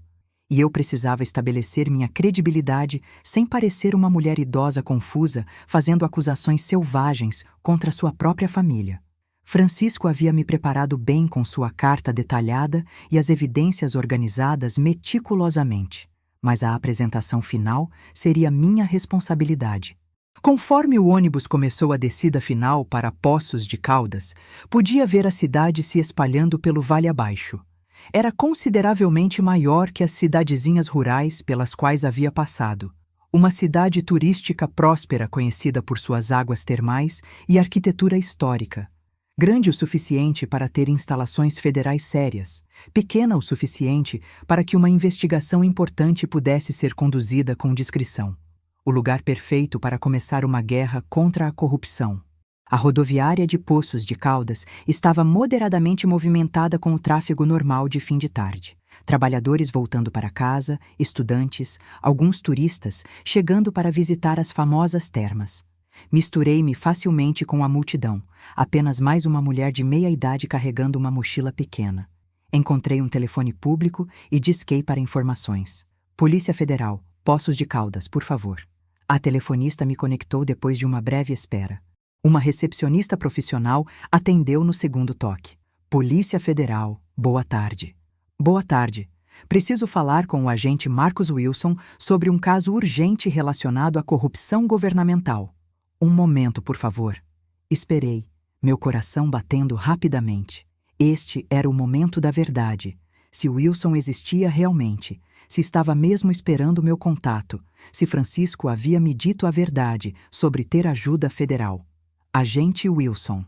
E eu precisava estabelecer minha credibilidade sem parecer uma mulher idosa confusa fazendo acusações selvagens contra sua própria família. Francisco havia me preparado bem com sua carta detalhada e as evidências organizadas meticulosamente, mas a apresentação final seria minha responsabilidade. Conforme o ônibus começou a descida final para Poços de Caldas, podia ver a cidade se espalhando pelo vale abaixo. Era consideravelmente maior que as cidadezinhas rurais pelas quais havia passado. Uma cidade turística próspera conhecida por suas águas termais e arquitetura histórica. Grande o suficiente para ter instalações federais sérias, pequena o suficiente para que uma investigação importante pudesse ser conduzida com discrição. O lugar perfeito para começar uma guerra contra a corrupção. A rodoviária de Poços de Caldas estava moderadamente movimentada com o tráfego normal de fim de tarde. Trabalhadores voltando para casa, estudantes, alguns turistas chegando para visitar as famosas termas. Misturei-me facilmente com a multidão, apenas mais uma mulher de meia-idade carregando uma mochila pequena. Encontrei um telefone público e disquei para informações. Polícia Federal, Poços de Caldas, por favor. A telefonista me conectou depois de uma breve espera. Uma recepcionista profissional atendeu no segundo toque. Polícia Federal, boa tarde. Boa tarde. Preciso falar com o agente Marcos Wilson sobre um caso urgente relacionado à corrupção governamental. Um momento, por favor. Esperei, meu coração batendo rapidamente. Este era o momento da verdade. Se Wilson existia realmente, se estava mesmo esperando meu contato, se Francisco havia me dito a verdade sobre ter ajuda federal. Agente Wilson.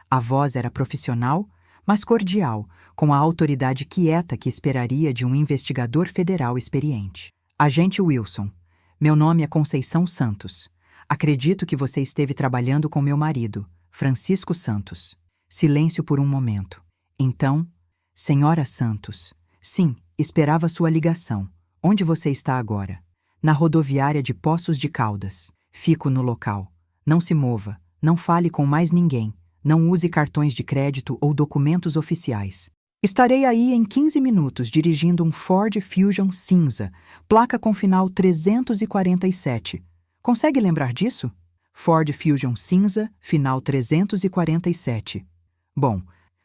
A voz era profissional, mas cordial, com a autoridade quieta que esperaria de um investigador federal experiente. Agente Wilson, meu nome é Conceição Santos. Acredito que você esteve trabalhando com meu marido, Francisco Santos. Silêncio por um momento. Então, Senhora Santos, sim, esperava sua ligação. Onde você está agora? Na rodoviária de Poços de Caldas. Fico no local. Não se mova. Não fale com mais ninguém. Não use cartões de crédito ou documentos oficiais. Estarei aí em 15 minutos dirigindo um Ford Fusion cinza, placa com final 347. Consegue lembrar disso? Ford Fusion cinza, final 347. Bom,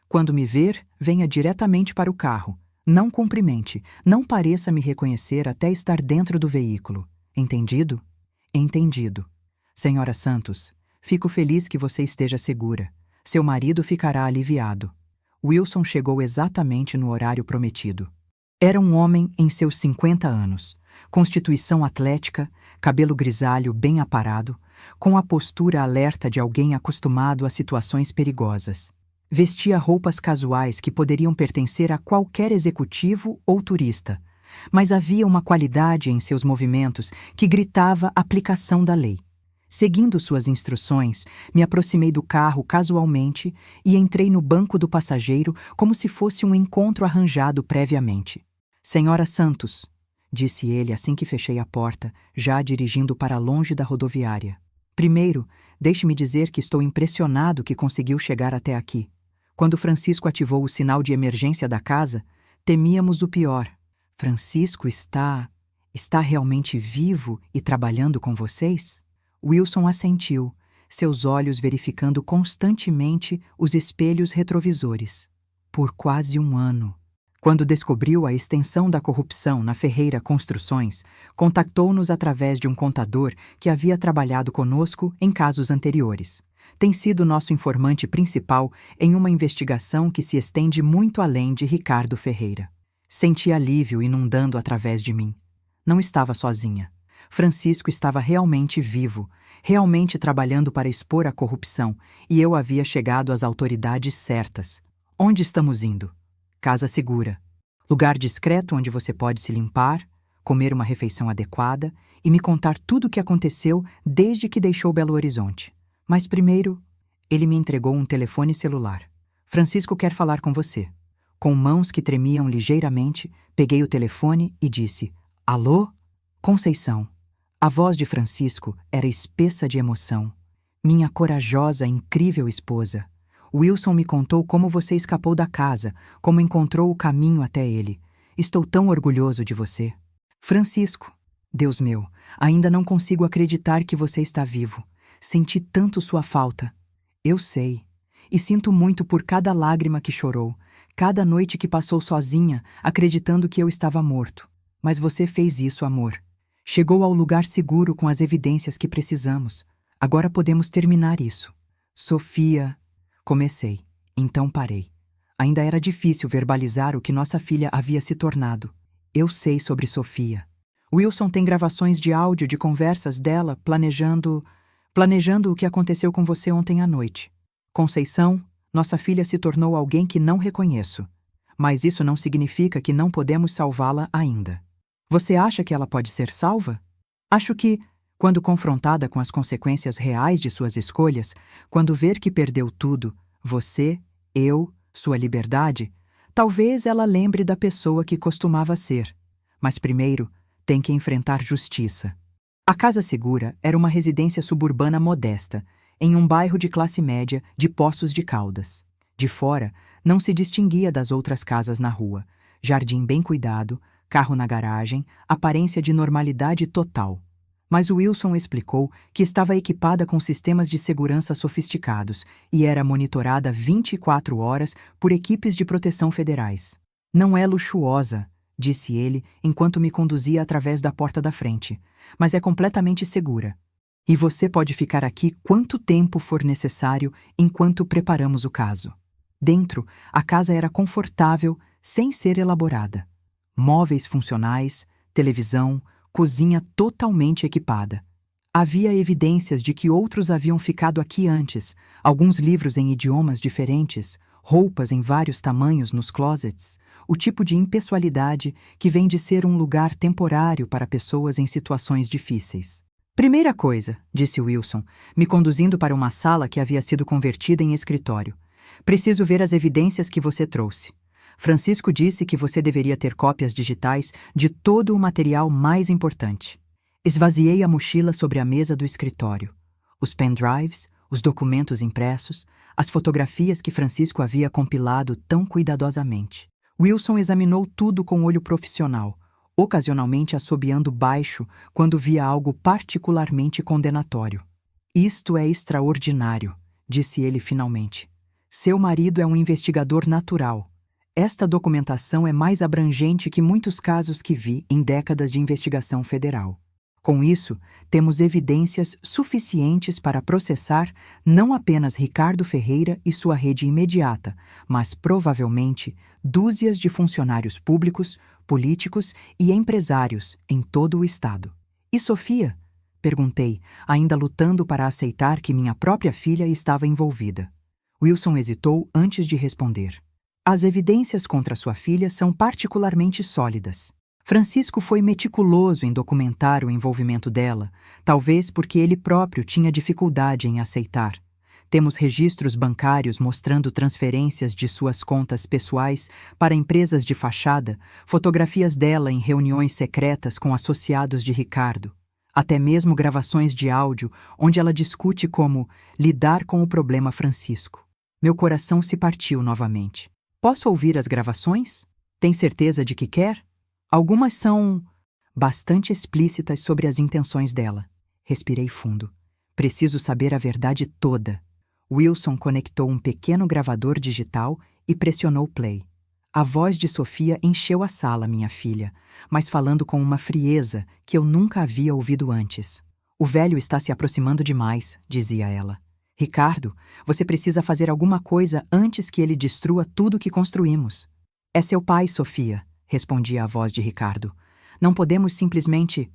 quando me ver, venha diretamente para o carro. Não cumprimente, não pareça me reconhecer até estar dentro do veículo. Entendido? Entendido. Senhora Santos, fico feliz que você esteja segura. Seu marido ficará aliviado. Wilson chegou exatamente no horário prometido. Era um homem em seus 50 anos, constituição atlética, cabelo grisalho bem aparado, com a postura alerta de alguém acostumado a situações perigosas. Vestia roupas casuais que poderiam pertencer a qualquer executivo ou turista, mas havia uma qualidade em seus movimentos que gritava aplicação da lei. Seguindo suas instruções, me aproximei do carro casualmente e entrei no banco do passageiro como se fosse um encontro arranjado previamente. Senhora Santos, disse ele assim que fechei a porta, já dirigindo para longe da rodoviária. Primeiro, deixe-me dizer que estou impressionado que conseguiu chegar até aqui. Quando Francisco ativou o sinal de emergência da casa, temíamos o pior. Francisco está realmente vivo e trabalhando com vocês? Wilson assentiu, seus olhos verificando constantemente os espelhos retrovisores. Por quase um ano. Quando descobriu a extensão da corrupção na Ferreira Construções, contactou-nos através de um contador que havia trabalhado conosco em casos anteriores. Tem sido nosso informante principal em uma investigação que se estende muito além de Ricardo Ferreira. Senti alívio inundando através de mim. Não estava sozinha. Francisco estava realmente vivo, realmente trabalhando para expor a corrupção, e eu havia chegado às autoridades certas. Onde estamos indo? Casa segura. Lugar discreto onde você pode se limpar, comer uma refeição adequada e me contar tudo o que aconteceu desde que deixou Belo Horizonte. Mas primeiro, ele me entregou um telefone celular. Francisco quer falar com você. Com mãos que tremiam ligeiramente, peguei o telefone e disse: Alô? Conceição. A voz de Francisco era espessa de emoção. Minha corajosa, incrível esposa. Wilson me contou como você escapou da casa, como encontrou o caminho até ele. Estou tão orgulhoso de você. Francisco, Deus meu, ainda não consigo acreditar que você está vivo. Senti tanto sua falta. Eu sei. E sinto muito por cada lágrima que chorou, cada noite que passou sozinha, acreditando que eu estava morto. Mas você fez isso, amor. Chegou ao lugar seguro com as evidências que precisamos. Agora podemos terminar isso. Sofia... Comecei, então parei. Ainda era difícil verbalizar o que nossa filha havia se tornado. Eu sei sobre Sofia. Wilson tem gravações de áudio de conversas dela planejando o que aconteceu com você ontem à noite. Conceição, nossa filha se tornou alguém que não reconheço. Mas isso não significa que não podemos salvá-la ainda. Você acha que ela pode ser salva? Acho que, quando confrontada com as consequências reais de suas escolhas, quando ver que perdeu tudo, você, eu, sua liberdade, talvez ela lembre da pessoa que costumava ser. Mas primeiro, tem que enfrentar justiça. A Casa Segura era uma residência suburbana modesta, em um bairro de classe média de Poços de Caldas. De fora, não se distinguia das outras casas na rua. Jardim bem cuidado, carro na garagem, aparência de normalidade total. Mas Wilson explicou que estava equipada com sistemas de segurança sofisticados e era monitorada 24 horas por equipes de proteção federais. Não é luxuosa, disse ele enquanto me conduzia através da porta da frente, mas é completamente segura. E você pode ficar aqui quanto tempo for necessário enquanto preparamos o caso. Dentro, a casa era confortável, sem ser elaborada. Móveis funcionais, televisão, cozinha totalmente equipada. Havia evidências de que outros haviam ficado aqui antes, alguns livros em idiomas diferentes, roupas em vários tamanhos nos closets, o tipo de impessoalidade que vem de ser um lugar temporário para pessoas em situações difíceis. Primeira coisa, disse Wilson, me conduzindo para uma sala que havia sido convertida em escritório. Preciso ver as evidências que você trouxe. Francisco disse que você deveria ter cópias digitais de todo o material mais importante. Esvaziei a mochila sobre a mesa do escritório. Os pendrives, os documentos impressos, as fotografias que Francisco havia compilado tão cuidadosamente. Wilson examinou tudo com olho profissional, ocasionalmente assobiando baixo quando via algo particularmente condenatório. Isto é extraordinário, disse ele finalmente. Seu marido é um investigador natural. Esta documentação é mais abrangente que muitos casos que vi em décadas de investigação federal. Com isso, temos evidências suficientes para processar não apenas Ricardo Ferreira e sua rede imediata, mas provavelmente dúzias de funcionários públicos, políticos e empresários em todo o estado. E Sofia? Perguntei, ainda lutando para aceitar que minha própria filha estava envolvida. Wilson hesitou antes de responder. As evidências contra sua filha são particularmente sólidas. Francisco foi meticuloso em documentar o envolvimento dela, talvez porque ele próprio tinha dificuldade em aceitar. Temos registros bancários mostrando transferências de suas contas pessoais para empresas de fachada, fotografias dela em reuniões secretas com associados de Ricardo, até mesmo gravações de áudio onde ela discute como lidar com o problema Francisco. Meu coração se partiu novamente. Posso ouvir as gravações? Tem certeza de que quer? Algumas são bastante explícitas sobre as intenções dela. Respirei fundo. Preciso saber a verdade toda. Wilson conectou um pequeno gravador digital e pressionou play. A voz de Sofia encheu a sala, minha filha, mas falando com uma frieza que eu nunca havia ouvido antes. O velho está se aproximando demais, dizia ela. Ricardo, você precisa fazer alguma coisa antes que ele destrua tudo que construímos. É seu pai, Sofia, respondia a voz de Ricardo. Não podemos simplesmente...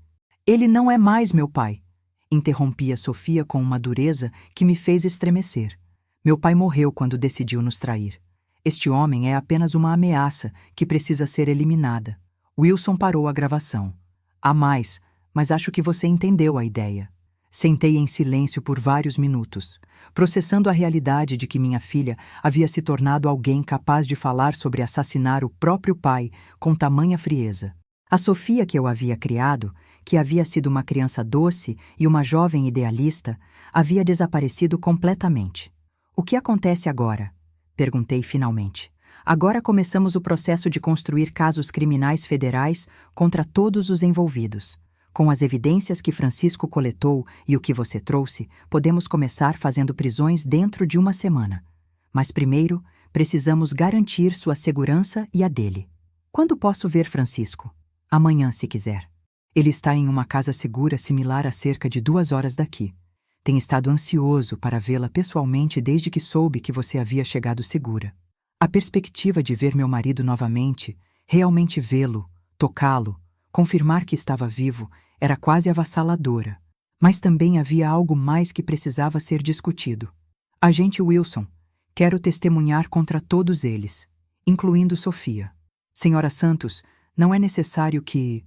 Ele não é mais meu pai, interrompia Sofia com uma dureza que me fez estremecer. Meu pai morreu quando decidiu nos trair. Este homem é apenas uma ameaça que precisa ser eliminada. Wilson parou a gravação. Há mais, mas acho que você entendeu a ideia. Sentei em silêncio por vários minutos, processando a realidade de que minha filha havia se tornado alguém capaz de falar sobre assassinar o próprio pai com tamanha frieza. A Sofia que eu havia criado, que havia sido uma criança doce e uma jovem idealista, havia desaparecido completamente. O que acontece agora? Perguntei finalmente. Agora começamos o processo de construir casos criminais federais contra todos os envolvidos. Com as evidências que Francisco coletou e o que você trouxe, podemos começar fazendo prisões dentro de uma semana. Mas primeiro, precisamos garantir sua segurança e a dele. Quando posso ver Francisco? Amanhã, se quiser. Ele está em uma casa segura similar a cerca de 2 horas daqui. Tenho estado ansioso para vê-la pessoalmente desde que soube que você havia chegado segura. A perspectiva de ver meu marido novamente, realmente vê-lo, tocá-lo, confirmar que estava vivo, era quase avassaladora. Mas também havia algo mais que precisava ser discutido. Agente Wilson, quero testemunhar contra todos eles, incluindo Sofia. Senhora Santos, não é necessário que...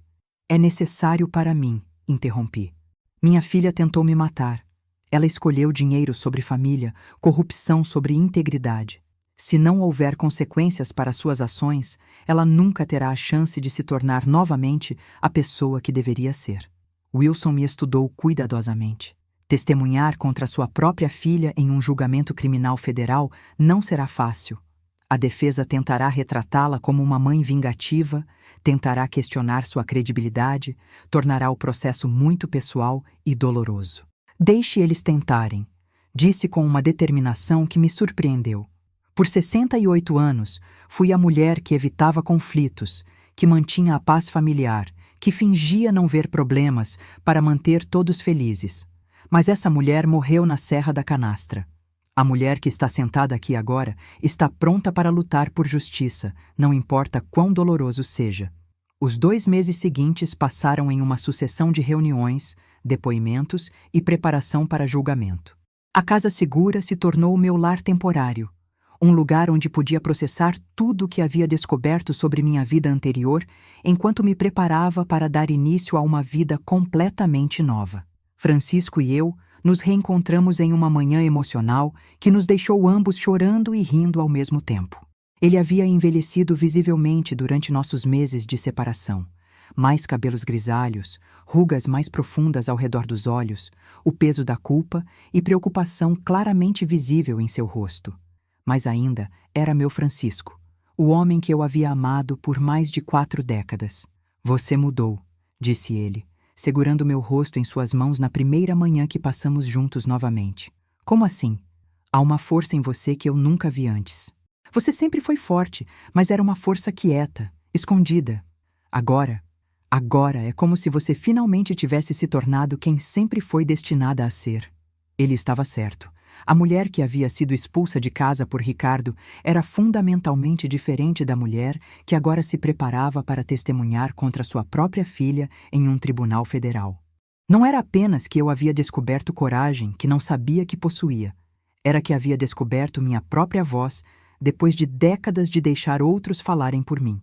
É necessário para mim, interrompi. Minha filha tentou me matar. Ela escolheu dinheiro sobre família, corrupção sobre integridade. Se não houver consequências para suas ações, ela nunca terá a chance de se tornar novamente a pessoa que deveria ser. Wilson me estudou cuidadosamente. Testemunhar contra sua própria filha em um julgamento criminal federal não será fácil. A defesa tentará retratá-la como uma mãe vingativa, tentará questionar sua credibilidade, tornará o processo muito pessoal e doloroso. Deixe eles tentarem, disse com uma determinação que me surpreendeu. Por 68 anos, fui a mulher que evitava conflitos, que mantinha a paz familiar, que fingia não ver problemas para manter todos felizes. Mas essa mulher morreu na Serra da Canastra. A mulher que está sentada aqui agora está pronta para lutar por justiça, não importa quão doloroso seja. Os 2 meses seguintes passaram em uma sucessão de reuniões, depoimentos e preparação para julgamento. A Casa Segura se tornou o meu lar temporário, um lugar onde podia processar tudo o que havia descoberto sobre minha vida anterior, enquanto me preparava para dar início a uma vida completamente nova. Francisco e eu nos reencontramos em uma manhã emocional que nos deixou ambos chorando e rindo ao mesmo tempo. Ele havia envelhecido visivelmente durante nossos meses de separação. Mais cabelos grisalhos, rugas mais profundas ao redor dos olhos, o peso da culpa e preocupação claramente visível em seu rosto. Mas ainda era meu Francisco, o homem que eu havia amado por mais de 4 décadas. Você mudou, disse ele, segurando meu rosto em suas mãos na primeira manhã que passamos juntos novamente. Como assim? Há uma força em você que eu nunca vi antes. Você sempre foi forte, mas era uma força quieta, escondida. Agora é como se você finalmente tivesse se tornado quem sempre foi destinada a ser. Ele estava certo. A mulher que havia sido expulsa de casa por Ricardo era fundamentalmente diferente da mulher que agora se preparava para testemunhar contra sua própria filha em um tribunal federal. Não era apenas que eu havia descoberto coragem que não sabia que possuía, era que havia descoberto minha própria voz depois de décadas de deixar outros falarem por mim.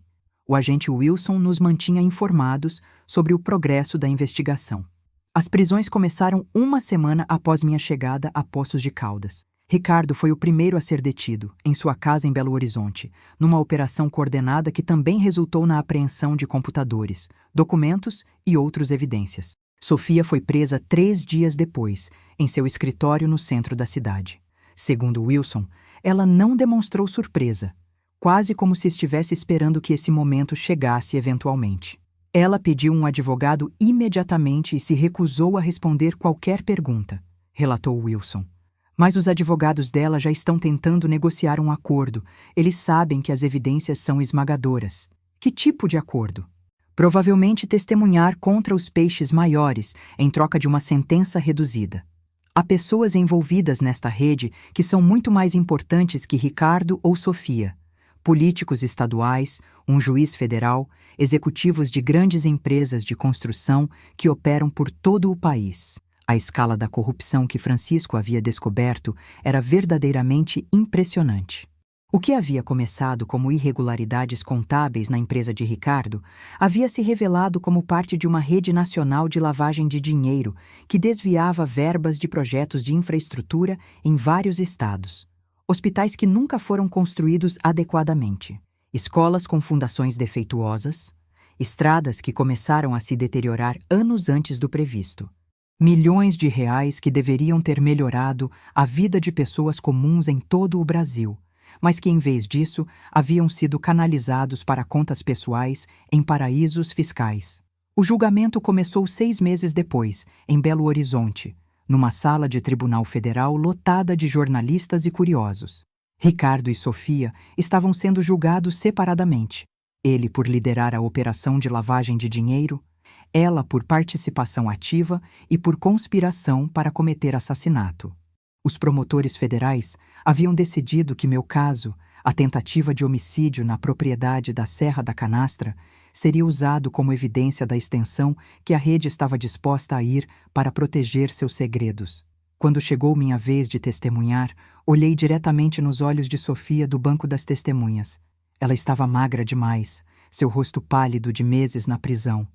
O agente Wilson nos mantinha informados sobre o progresso da investigação. As prisões começaram 1 semana após minha chegada a Poços de Caldas. Ricardo foi o primeiro a ser detido, em sua casa em Belo Horizonte, numa operação coordenada que também resultou na apreensão de computadores, documentos e outras evidências. Sofia foi presa 3 dias depois, em seu escritório no centro da cidade. Segundo Wilson, ela não demonstrou surpresa, quase como se estivesse esperando que esse momento chegasse eventualmente. Ela pediu um advogado imediatamente e se recusou a responder qualquer pergunta, relatou Wilson. Mas os advogados dela já estão tentando negociar um acordo. Eles sabem que as evidências são esmagadoras. Que tipo de acordo? Provavelmente testemunhar contra os peixes maiores em troca de uma sentença reduzida. Há pessoas envolvidas nesta rede que são muito mais importantes que Ricardo ou Sofia. Políticos estaduais, um juiz federal, executivos de grandes empresas de construção que operam por todo o país. A escala da corrupção que Francisco havia descoberto era verdadeiramente impressionante. O que havia começado como irregularidades contábeis na empresa de Ricardo havia se revelado como parte de uma rede nacional de lavagem de dinheiro que desviava verbas de projetos de infraestrutura em vários estados. Hospitais que nunca foram construídos adequadamente, escolas com fundações defeituosas, estradas que começaram a se deteriorar anos antes do previsto. Milhões de reais que deveriam ter melhorado a vida de pessoas comuns em todo o Brasil, mas que, em vez disso, haviam sido canalizados para contas pessoais em paraísos fiscais. O julgamento começou 6 meses depois, em Belo Horizonte, numa sala de tribunal federal lotada de jornalistas e curiosos. Ricardo e Sofia estavam sendo julgados separadamente. Ele por liderar a operação de lavagem de dinheiro, ela por participação ativa e por conspiração para cometer assassinato. Os promotores federais haviam decidido que meu caso, a tentativa de homicídio na propriedade da Serra da Canastra, seria usado como evidência da extensão que a rede estava disposta a ir para proteger seus segredos. Quando chegou minha vez de testemunhar, olhei diretamente nos olhos de Sofia do banco das testemunhas. Ela estava magra demais, seu rosto pálido de meses na prisão.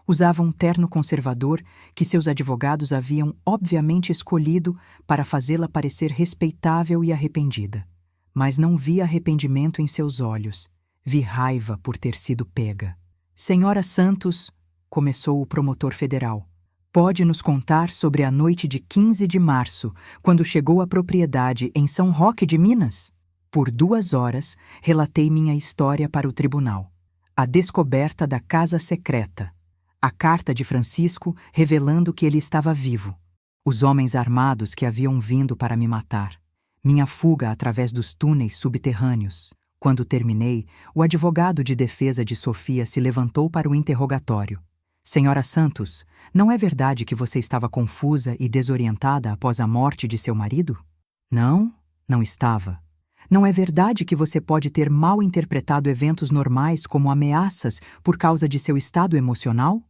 Usava um terno conservador que seus advogados haviam obviamente escolhido para fazê-la parecer respeitável e arrependida. Mas não vi arrependimento em seus olhos. Vi raiva por ter sido pega. Senhora Santos, começou o promotor federal, pode nos contar sobre a noite de 15 de março, quando chegou à propriedade em São Roque de Minas? Por 2 horas, relatei minha história para o tribunal. A descoberta da casa secreta. A carta de Francisco revelando que ele estava vivo. Os homens armados que haviam vindo para me matar. Minha fuga através dos túneis subterrâneos. Quando terminei, o advogado de defesa de Sofia se levantou para o interrogatório. Senhora Santos, não é verdade que você estava confusa e desorientada após a morte de seu marido? Não, não estava. Não é verdade que você pode ter mal interpretado eventos normais como ameaças por causa de seu estado emocional?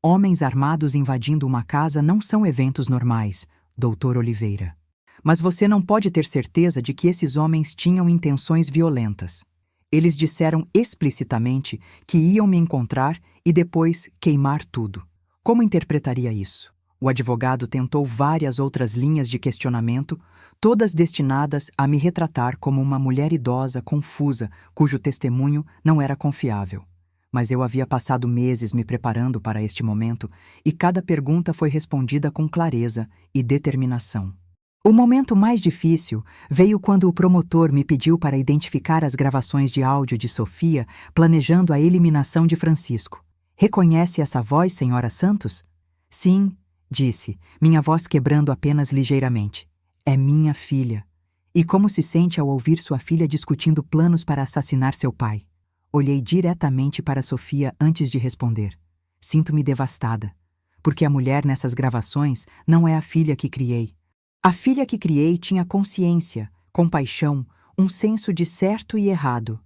Homens armados invadindo uma casa não são eventos normais, Dr. Oliveira. Mas você não pode ter certeza de que esses homens tinham intenções violentas. Eles disseram explicitamente que iam me encontrar e depois queimar tudo. Como interpretaria isso? O advogado tentou várias outras linhas de questionamento, todas destinadas a me retratar como uma mulher idosa, confusa, cujo testemunho não era confiável. Mas eu havia passado meses me preparando para este momento e cada pergunta foi respondida com clareza e determinação. O momento mais difícil veio quando o promotor me pediu para identificar as gravações de áudio de Sofia planejando a eliminação de Francisco. Reconhece essa voz, senhora Santos? Sim, disse, minha voz quebrando apenas ligeiramente. É minha filha. E como se sente ao ouvir sua filha discutindo planos para assassinar seu pai? Olhei diretamente para Sofia antes de responder. Sinto-me devastada, porque a mulher nessas gravações não é a filha que criei. A filha que criei tinha consciência, compaixão, um senso de certo e errado.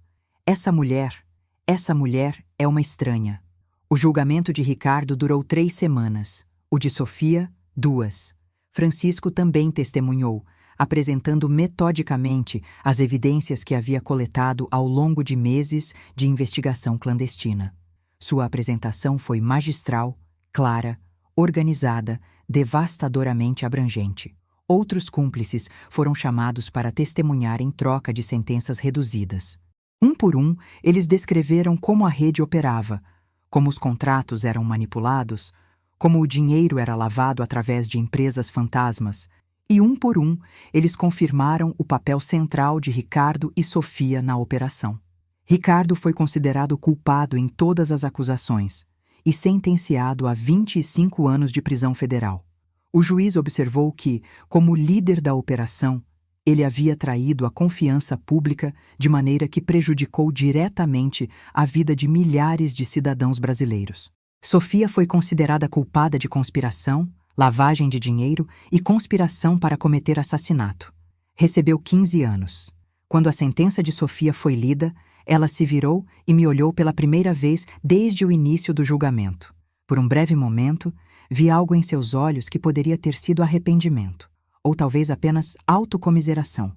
Essa mulher é uma estranha. O julgamento de Ricardo durou 3 semanas, o de Sofia, 2. Francisco também testemunhou, apresentando metodicamente as evidências que havia coletado ao longo de meses de investigação clandestina. Sua apresentação foi magistral, clara, organizada, devastadoramente abrangente. Outros cúmplices foram chamados para testemunhar em troca de sentenças reduzidas. Um por um, eles descreveram como a rede operava, como os contratos eram manipulados, como o dinheiro era lavado através de empresas fantasmas, e um por um, eles confirmaram o papel central de Ricardo e Sofia na operação. Ricardo foi considerado culpado em todas as acusações e sentenciado a 25 anos de prisão federal. O juiz observou que, como líder da operação, ele havia traído a confiança pública de maneira que prejudicou diretamente a vida de milhares de cidadãos brasileiros. Sofia foi considerada culpada de conspiração, lavagem de dinheiro e conspiração para cometer assassinato. Recebeu 15 anos. Quando a sentença de Sofia foi lida, Ela se virou e me olhou pela primeira vez desde o início do julgamento. Por um breve momento, vi algo em seus olhos que poderia ter sido arrependimento, ou talvez apenas autocomiseração.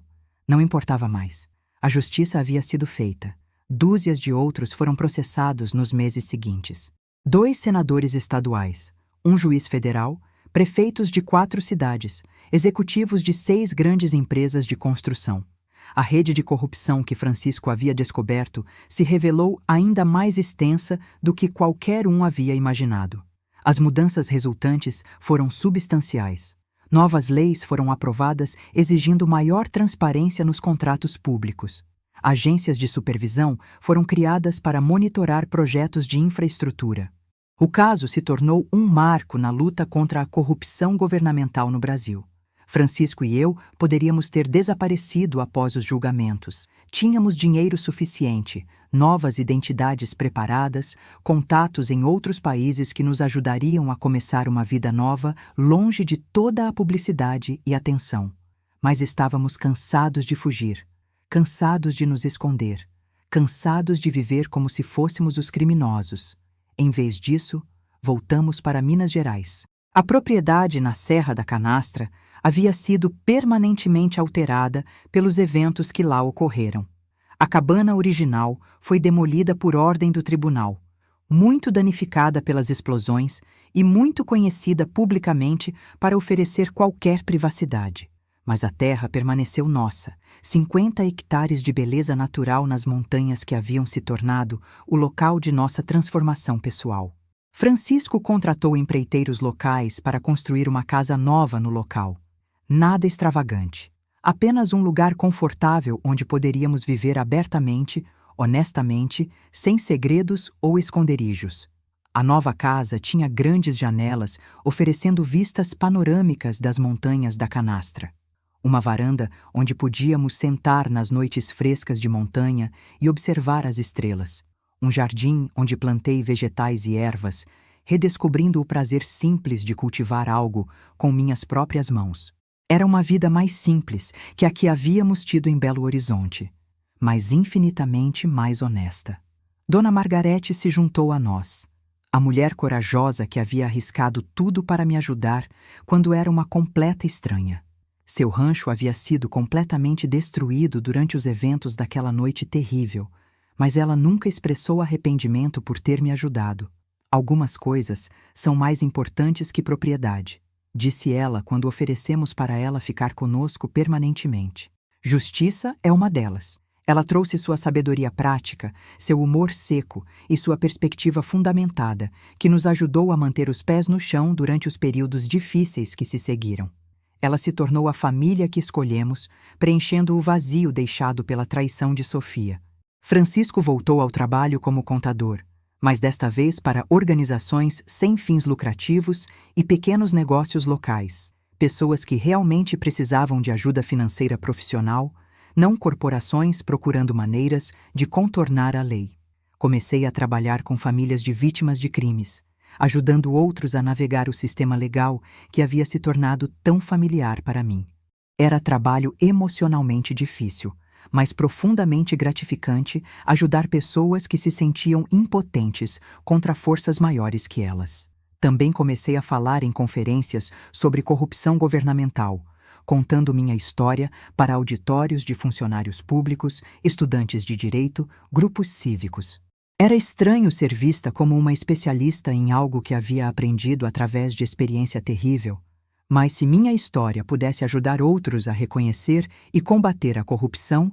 Não importava mais. A justiça havia sido feita. Dúzias de outros foram processados nos meses seguintes. 2 senadores estaduais, um juiz federal, prefeitos de 4 cidades, executivos de 6 grandes empresas de construção. A rede de corrupção que Francisco havia descoberto se revelou ainda mais extensa do que qualquer um havia imaginado. As mudanças resultantes foram substanciais. Novas leis foram aprovadas exigindo maior transparência nos contratos públicos. Agências de supervisão foram criadas para monitorar projetos de infraestrutura. O caso se tornou um marco na luta contra a corrupção governamental no Brasil. Francisco e eu poderíamos ter desaparecido após os julgamentos. Tínhamos dinheiro suficiente, novas identidades preparadas, contatos em outros países que nos ajudariam a começar uma vida nova, longe de toda a publicidade e atenção. Mas estávamos cansados de fugir, cansados de nos esconder, cansados de viver como se fôssemos os criminosos. Em vez disso, voltamos para Minas Gerais. A propriedade na Serra da Canastra havia sido permanentemente alterada pelos eventos que lá ocorreram. A cabana original foi demolida por ordem do tribunal, muito danificada pelas explosões e muito conhecida publicamente para oferecer qualquer privacidade. Mas a terra permaneceu nossa, 50 hectares de beleza natural nas montanhas que haviam se tornado o local de nossa transformação pessoal. Francisco contratou empreiteiros locais para construir uma casa nova no local. Nada extravagante, apenas um lugar confortável onde poderíamos viver abertamente, honestamente, sem segredos ou esconderijos. A nova casa tinha grandes janelas, oferecendo vistas panorâmicas das montanhas da Canastra. Uma varanda onde podíamos sentar nas noites frescas de montanha e observar as estrelas. Um jardim onde plantei vegetais e ervas, redescobrindo o prazer simples de cultivar algo com minhas próprias mãos. Era uma vida mais simples que a que havíamos tido em Belo Horizonte, mas infinitamente mais honesta. Dona Margarete se juntou a nós, a mulher corajosa que havia arriscado tudo para me ajudar quando era uma completa estranha. Seu rancho havia sido completamente destruído durante os eventos daquela noite terrível, mas ela nunca expressou arrependimento por ter me ajudado. Algumas coisas são mais importantes que propriedade, disse ela quando oferecemos para ela ficar conosco permanentemente. Justiça é uma delas. Ela trouxe sua sabedoria prática, seu humor seco e sua perspectiva fundamentada, que nos ajudou a manter os pés no chão durante os períodos difíceis que se seguiram. Ela se tornou a família que escolhemos, preenchendo o vazio deixado pela traição de Sofia. Francisco voltou ao trabalho como contador, mas desta vez para organizações sem fins lucrativos e pequenos negócios locais, pessoas que realmente precisavam de ajuda financeira profissional, não corporações procurando maneiras de contornar a lei. Comecei a trabalhar com famílias de vítimas de crimes, ajudando outros a navegar o sistema legal que havia se tornado tão familiar para mim. Era trabalho emocionalmente difícil, mas profundamente gratificante ajudar pessoas que se sentiam impotentes contra forças maiores que elas. Também comecei a falar em conferências sobre corrupção governamental, contando minha história para auditórios de funcionários públicos, estudantes de direito, grupos cívicos. Era estranho ser vista como uma especialista em algo que havia aprendido através de experiência terrível, mas se minha história pudesse ajudar outros a reconhecer e combater a corrupção,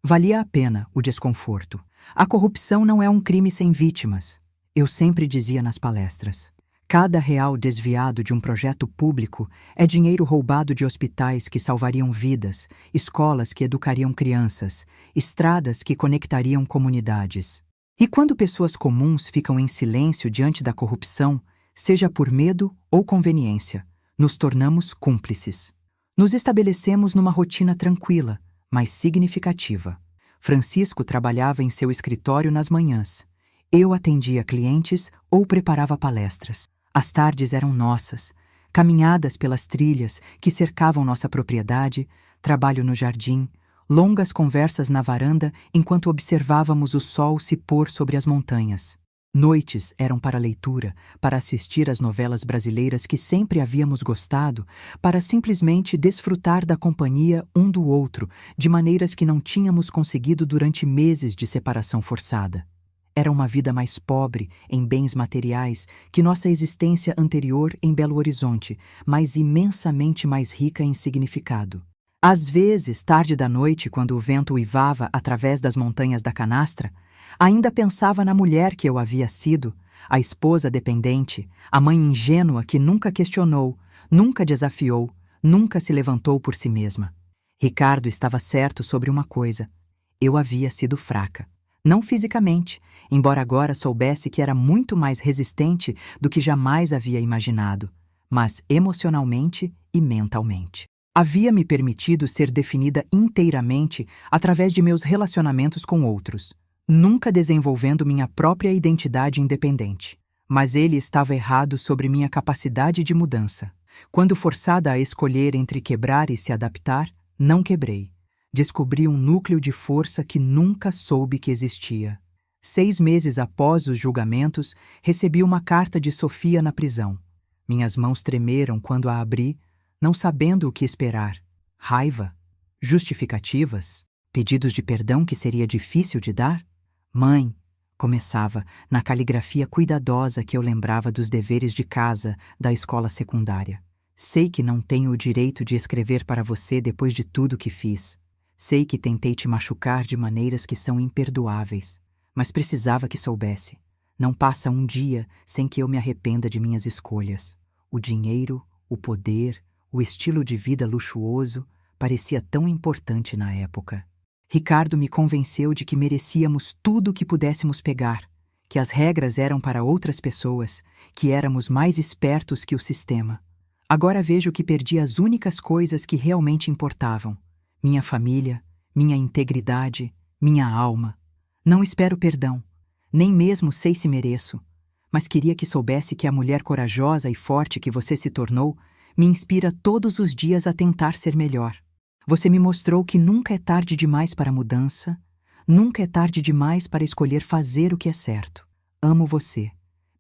valia a pena o desconforto. A corrupção não é um crime sem vítimas, eu sempre dizia nas palestras. Cada real desviado de um projeto público é dinheiro roubado de hospitais que salvariam vidas, escolas que educariam crianças, estradas que conectariam comunidades. E quando pessoas comuns ficam em silêncio diante da corrupção, seja por medo ou conveniência, nos tornamos cúmplices. Nos estabelecemos numa rotina tranquila, mas significativa. Francisco trabalhava em seu escritório nas manhãs. Eu atendia clientes ou preparava palestras. As tardes eram nossas, caminhadas pelas trilhas que cercavam nossa propriedade, trabalho no jardim, Longas conversas na varanda enquanto observávamos o sol se pôr sobre as montanhas. Noites eram para leitura, para assistir às novelas brasileiras que sempre havíamos gostado, para simplesmente desfrutar da companhia um do outro, de maneiras que não tínhamos conseguido durante meses de separação forçada. Era uma vida mais pobre em bens materiais que nossa existência anterior em Belo Horizonte, mas imensamente mais rica em significado. Às vezes, tarde da noite, quando o vento uivava através das montanhas da Canastra, ainda pensava na mulher que eu havia sido, a esposa dependente, a mãe ingênua que nunca questionou, nunca desafiou, nunca se levantou por si mesma. Ricardo estava certo sobre uma coisa: eu havia sido fraca. Não fisicamente, embora agora soubesse que era muito mais resistente do que jamais havia imaginado, mas emocionalmente e mentalmente. Havia me permitido ser definida inteiramente através de meus relacionamentos com outros, nunca desenvolvendo minha própria identidade independente. Mas ele estava errado sobre minha capacidade de mudança. Quando forçada a escolher entre quebrar e se adaptar, não quebrei. Descobri um núcleo de força que nunca soube que existia. 6 meses após os julgamentos, recebi uma carta de Sofia na prisão. Minhas mãos tremeram quando a abri, não sabendo o que esperar. Raiva? Justificativas? Pedidos de perdão que seria difícil de dar? Mãe, começava, na caligrafia cuidadosa que eu lembrava dos deveres de casa da escola secundária. Sei que não tenho o direito de escrever para você depois de tudo que fiz. Sei que tentei te machucar de maneiras que são imperdoáveis, mas precisava que soubesse. Não passa um dia sem que eu me arrependa de minhas escolhas. O dinheiro, o poder, o estilo de vida luxuoso parecia tão importante na época. Ricardo me convenceu de que merecíamos tudo o que pudéssemos pegar, que as regras eram para outras pessoas, que éramos mais espertos que o sistema. Agora vejo que perdi as únicas coisas que realmente importavam: minha família, minha integridade, minha alma. Não espero perdão, nem mesmo sei se mereço, mas queria que soubesse que a mulher corajosa e forte que você se tornou me inspira todos os dias a tentar ser melhor. Você me mostrou que nunca é tarde demais para a mudança, nunca é tarde demais para escolher fazer o que é certo. Amo você,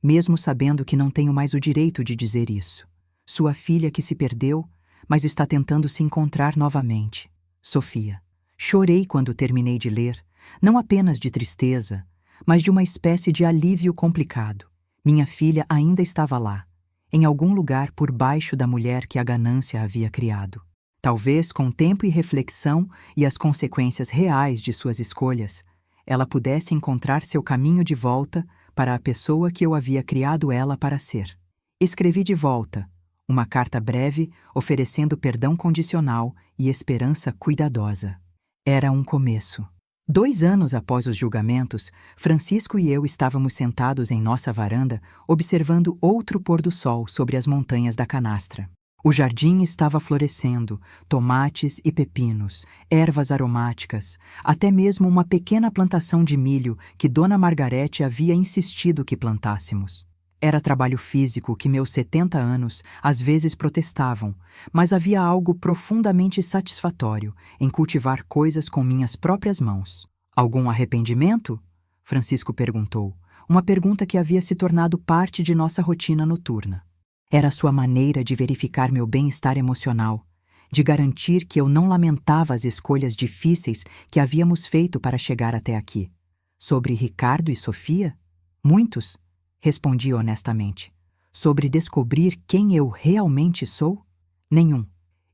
mesmo sabendo que não tenho mais o direito de dizer isso. Sua filha que se perdeu, mas está tentando se encontrar novamente. Sofia. Chorei quando terminei de ler, não apenas de tristeza, mas de uma espécie de alívio complicado. Minha filha ainda estava lá, em algum lugar por baixo da mulher que a ganância havia criado. Talvez com tempo e reflexão e as consequências reais de suas escolhas, ela pudesse encontrar seu caminho de volta para a pessoa que eu havia criado ela para ser. Escrevi de volta, uma carta breve oferecendo perdão condicional e esperança cuidadosa. Era um começo. 2 anos após os julgamentos, Francisco e eu estávamos sentados em nossa varanda, observando outro pôr do sol sobre as montanhas da Canastra. O jardim estava florescendo, tomates e pepinos, ervas aromáticas, até mesmo uma pequena plantação de milho que Dona Margarete havia insistido que plantássemos. Era trabalho físico que meus 70 anos às vezes protestavam, mas havia algo profundamente satisfatório em cultivar coisas com minhas próprias mãos. Algum arrependimento? Francisco perguntou, uma pergunta que havia se tornado parte de nossa rotina noturna. Era sua maneira de verificar meu bem-estar emocional, de garantir que eu não lamentava as escolhas difíceis que havíamos feito para chegar até aqui. Sobre Ricardo e Sofia? Muitos. Respondi honestamente. Sobre descobrir quem eu realmente sou? Nenhum.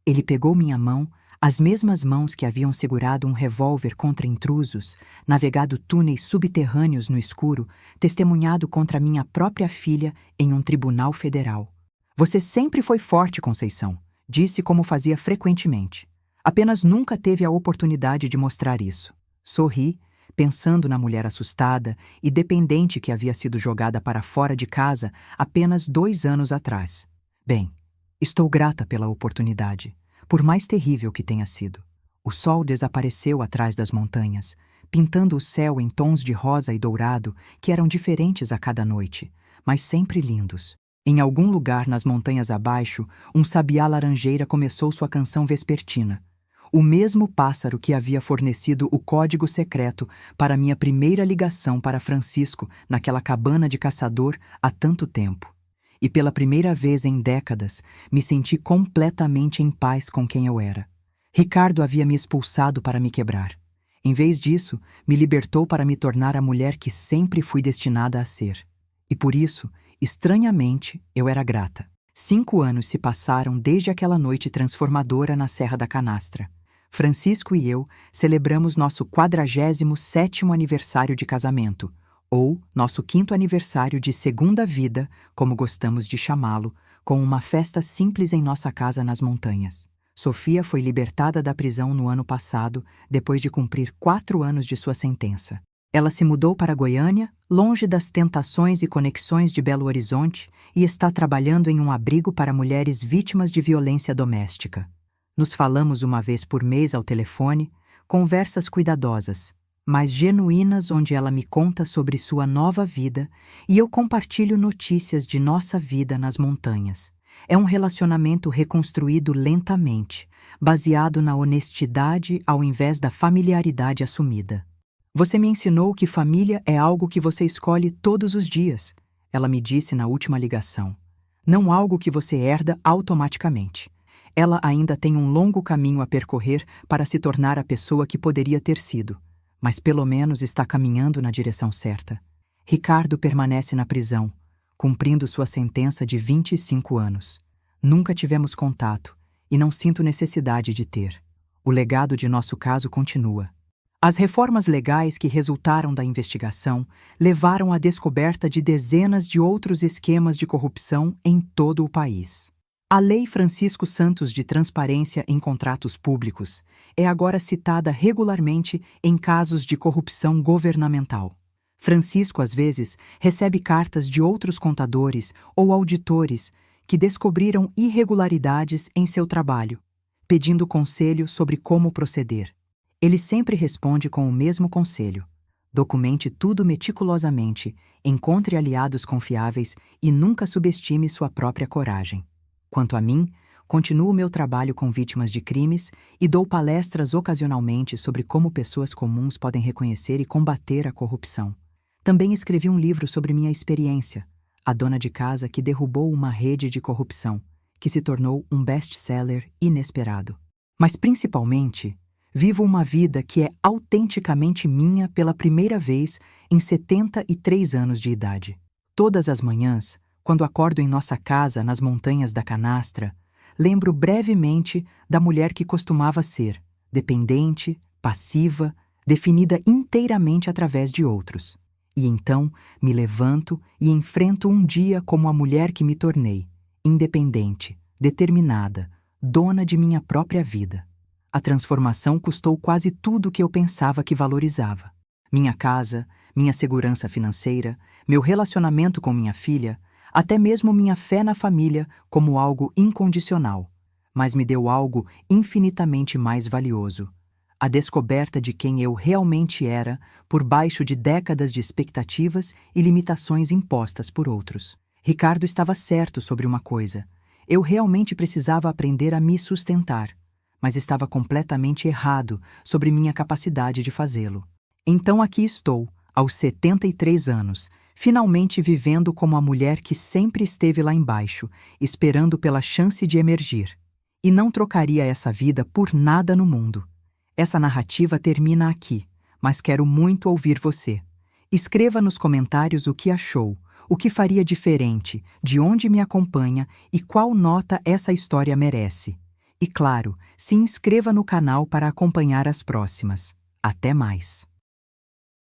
Ele pegou minha mão, as mesmas mãos que haviam segurado um revólver contra intrusos, navegado túneis subterrâneos no escuro, testemunhado contra minha própria filha em um tribunal federal. Você sempre foi forte, Conceição, disse como fazia frequentemente. Apenas nunca teve a oportunidade de mostrar isso. Sorri, pensando na mulher assustada e dependente que havia sido jogada para fora de casa apenas 2 anos atrás. Bem, estou grata pela oportunidade, por mais terrível que tenha sido. O sol desapareceu atrás das montanhas, pintando o céu em tons de rosa e dourado que eram diferentes a cada noite, mas sempre lindos. Em algum lugar nas montanhas abaixo, um sabiá laranjeira começou sua canção vespertina. O mesmo pássaro que havia fornecido o código secreto para minha primeira ligação para Francisco naquela cabana de caçador há tanto tempo. E pela primeira vez em décadas, me senti completamente em paz com quem eu era. Ricardo havia me expulsado para me quebrar. Em vez disso, me libertou para me tornar a mulher que sempre fui destinada a ser. E por isso, estranhamente, eu era grata. 5 anos se passaram desde aquela noite transformadora na Serra da Canastra. Francisco e eu celebramos nosso 47º aniversário de casamento, ou nosso 5º aniversário de segunda vida, como gostamos de chamá-lo, com uma festa simples em nossa casa nas montanhas. Sofia foi libertada da prisão no ano passado, depois de cumprir 4 anos de sua sentença. Ela se mudou para Goiânia, longe das tentações e conexões de Belo Horizonte, e está trabalhando em um abrigo para mulheres vítimas de violência doméstica. Nos falamos uma vez por mês ao telefone, conversas cuidadosas, mas genuínas, onde ela me conta sobre sua nova vida e eu compartilho notícias de nossa vida nas montanhas. É um relacionamento reconstruído lentamente, baseado na honestidade ao invés da familiaridade assumida. Você me ensinou que família é algo que você escolhe todos os dias, ela me disse na última ligação. Não algo que você herda automaticamente. Ela ainda tem um longo caminho a percorrer para se tornar a pessoa que poderia ter sido, mas pelo menos está caminhando na direção certa. Ricardo permanece na prisão, cumprindo sua sentença de 25 anos. Nunca tivemos contato e não sinto necessidade de ter. O legado de nosso caso continua. As reformas legais que resultaram da investigação levaram à descoberta de dezenas de outros esquemas de corrupção em todo o país. A Lei Francisco Santos de Transparência em Contratos Públicos é agora citada regularmente em casos de corrupção governamental. Francisco, às vezes, recebe cartas de outros contadores ou auditores que descobriram irregularidades em seu trabalho, pedindo conselho sobre como proceder. Ele sempre responde com o mesmo conselho: documente tudo meticulosamente, encontre aliados confiáveis e nunca subestime sua própria coragem. Quanto a mim, continuo meu trabalho com vítimas de crimes e dou palestras ocasionalmente sobre como pessoas comuns podem reconhecer e combater a corrupção. Também escrevi um livro sobre minha experiência, A Dona de Casa que Derrubou uma Rede de Corrupção, que se tornou um best-seller inesperado. Mas principalmente, vivo uma vida que é autenticamente minha pela primeira vez em 73 anos de idade. Todas as manhãs, quando acordo em nossa casa nas montanhas da Canastra, lembro brevemente da mulher que costumava ser, dependente, passiva, definida inteiramente através de outros. E então me levanto e enfrento um dia como a mulher que me tornei, independente, determinada, dona de minha própria vida. A transformação custou quase tudo o que eu pensava que valorizava. Minha casa, minha segurança financeira, meu relacionamento com minha filha, até mesmo minha fé na família como algo incondicional. Mas me deu algo infinitamente mais valioso: a descoberta de quem eu realmente era por baixo de décadas de expectativas e limitações impostas por outros. Ricardo estava certo sobre uma coisa: eu realmente precisava aprender a me sustentar, mas estava completamente errado sobre minha capacidade de fazê-lo. Então aqui estou, aos 73 anos, finalmente vivendo como a mulher que sempre esteve lá embaixo, esperando pela chance de emergir. E não trocaria essa vida por nada no mundo. Essa narrativa termina aqui, mas quero muito ouvir você. Escreva nos comentários o que achou, o que faria diferente, de onde me acompanha e qual nota essa história merece. E claro, se inscreva no canal para acompanhar as próximas. Até mais!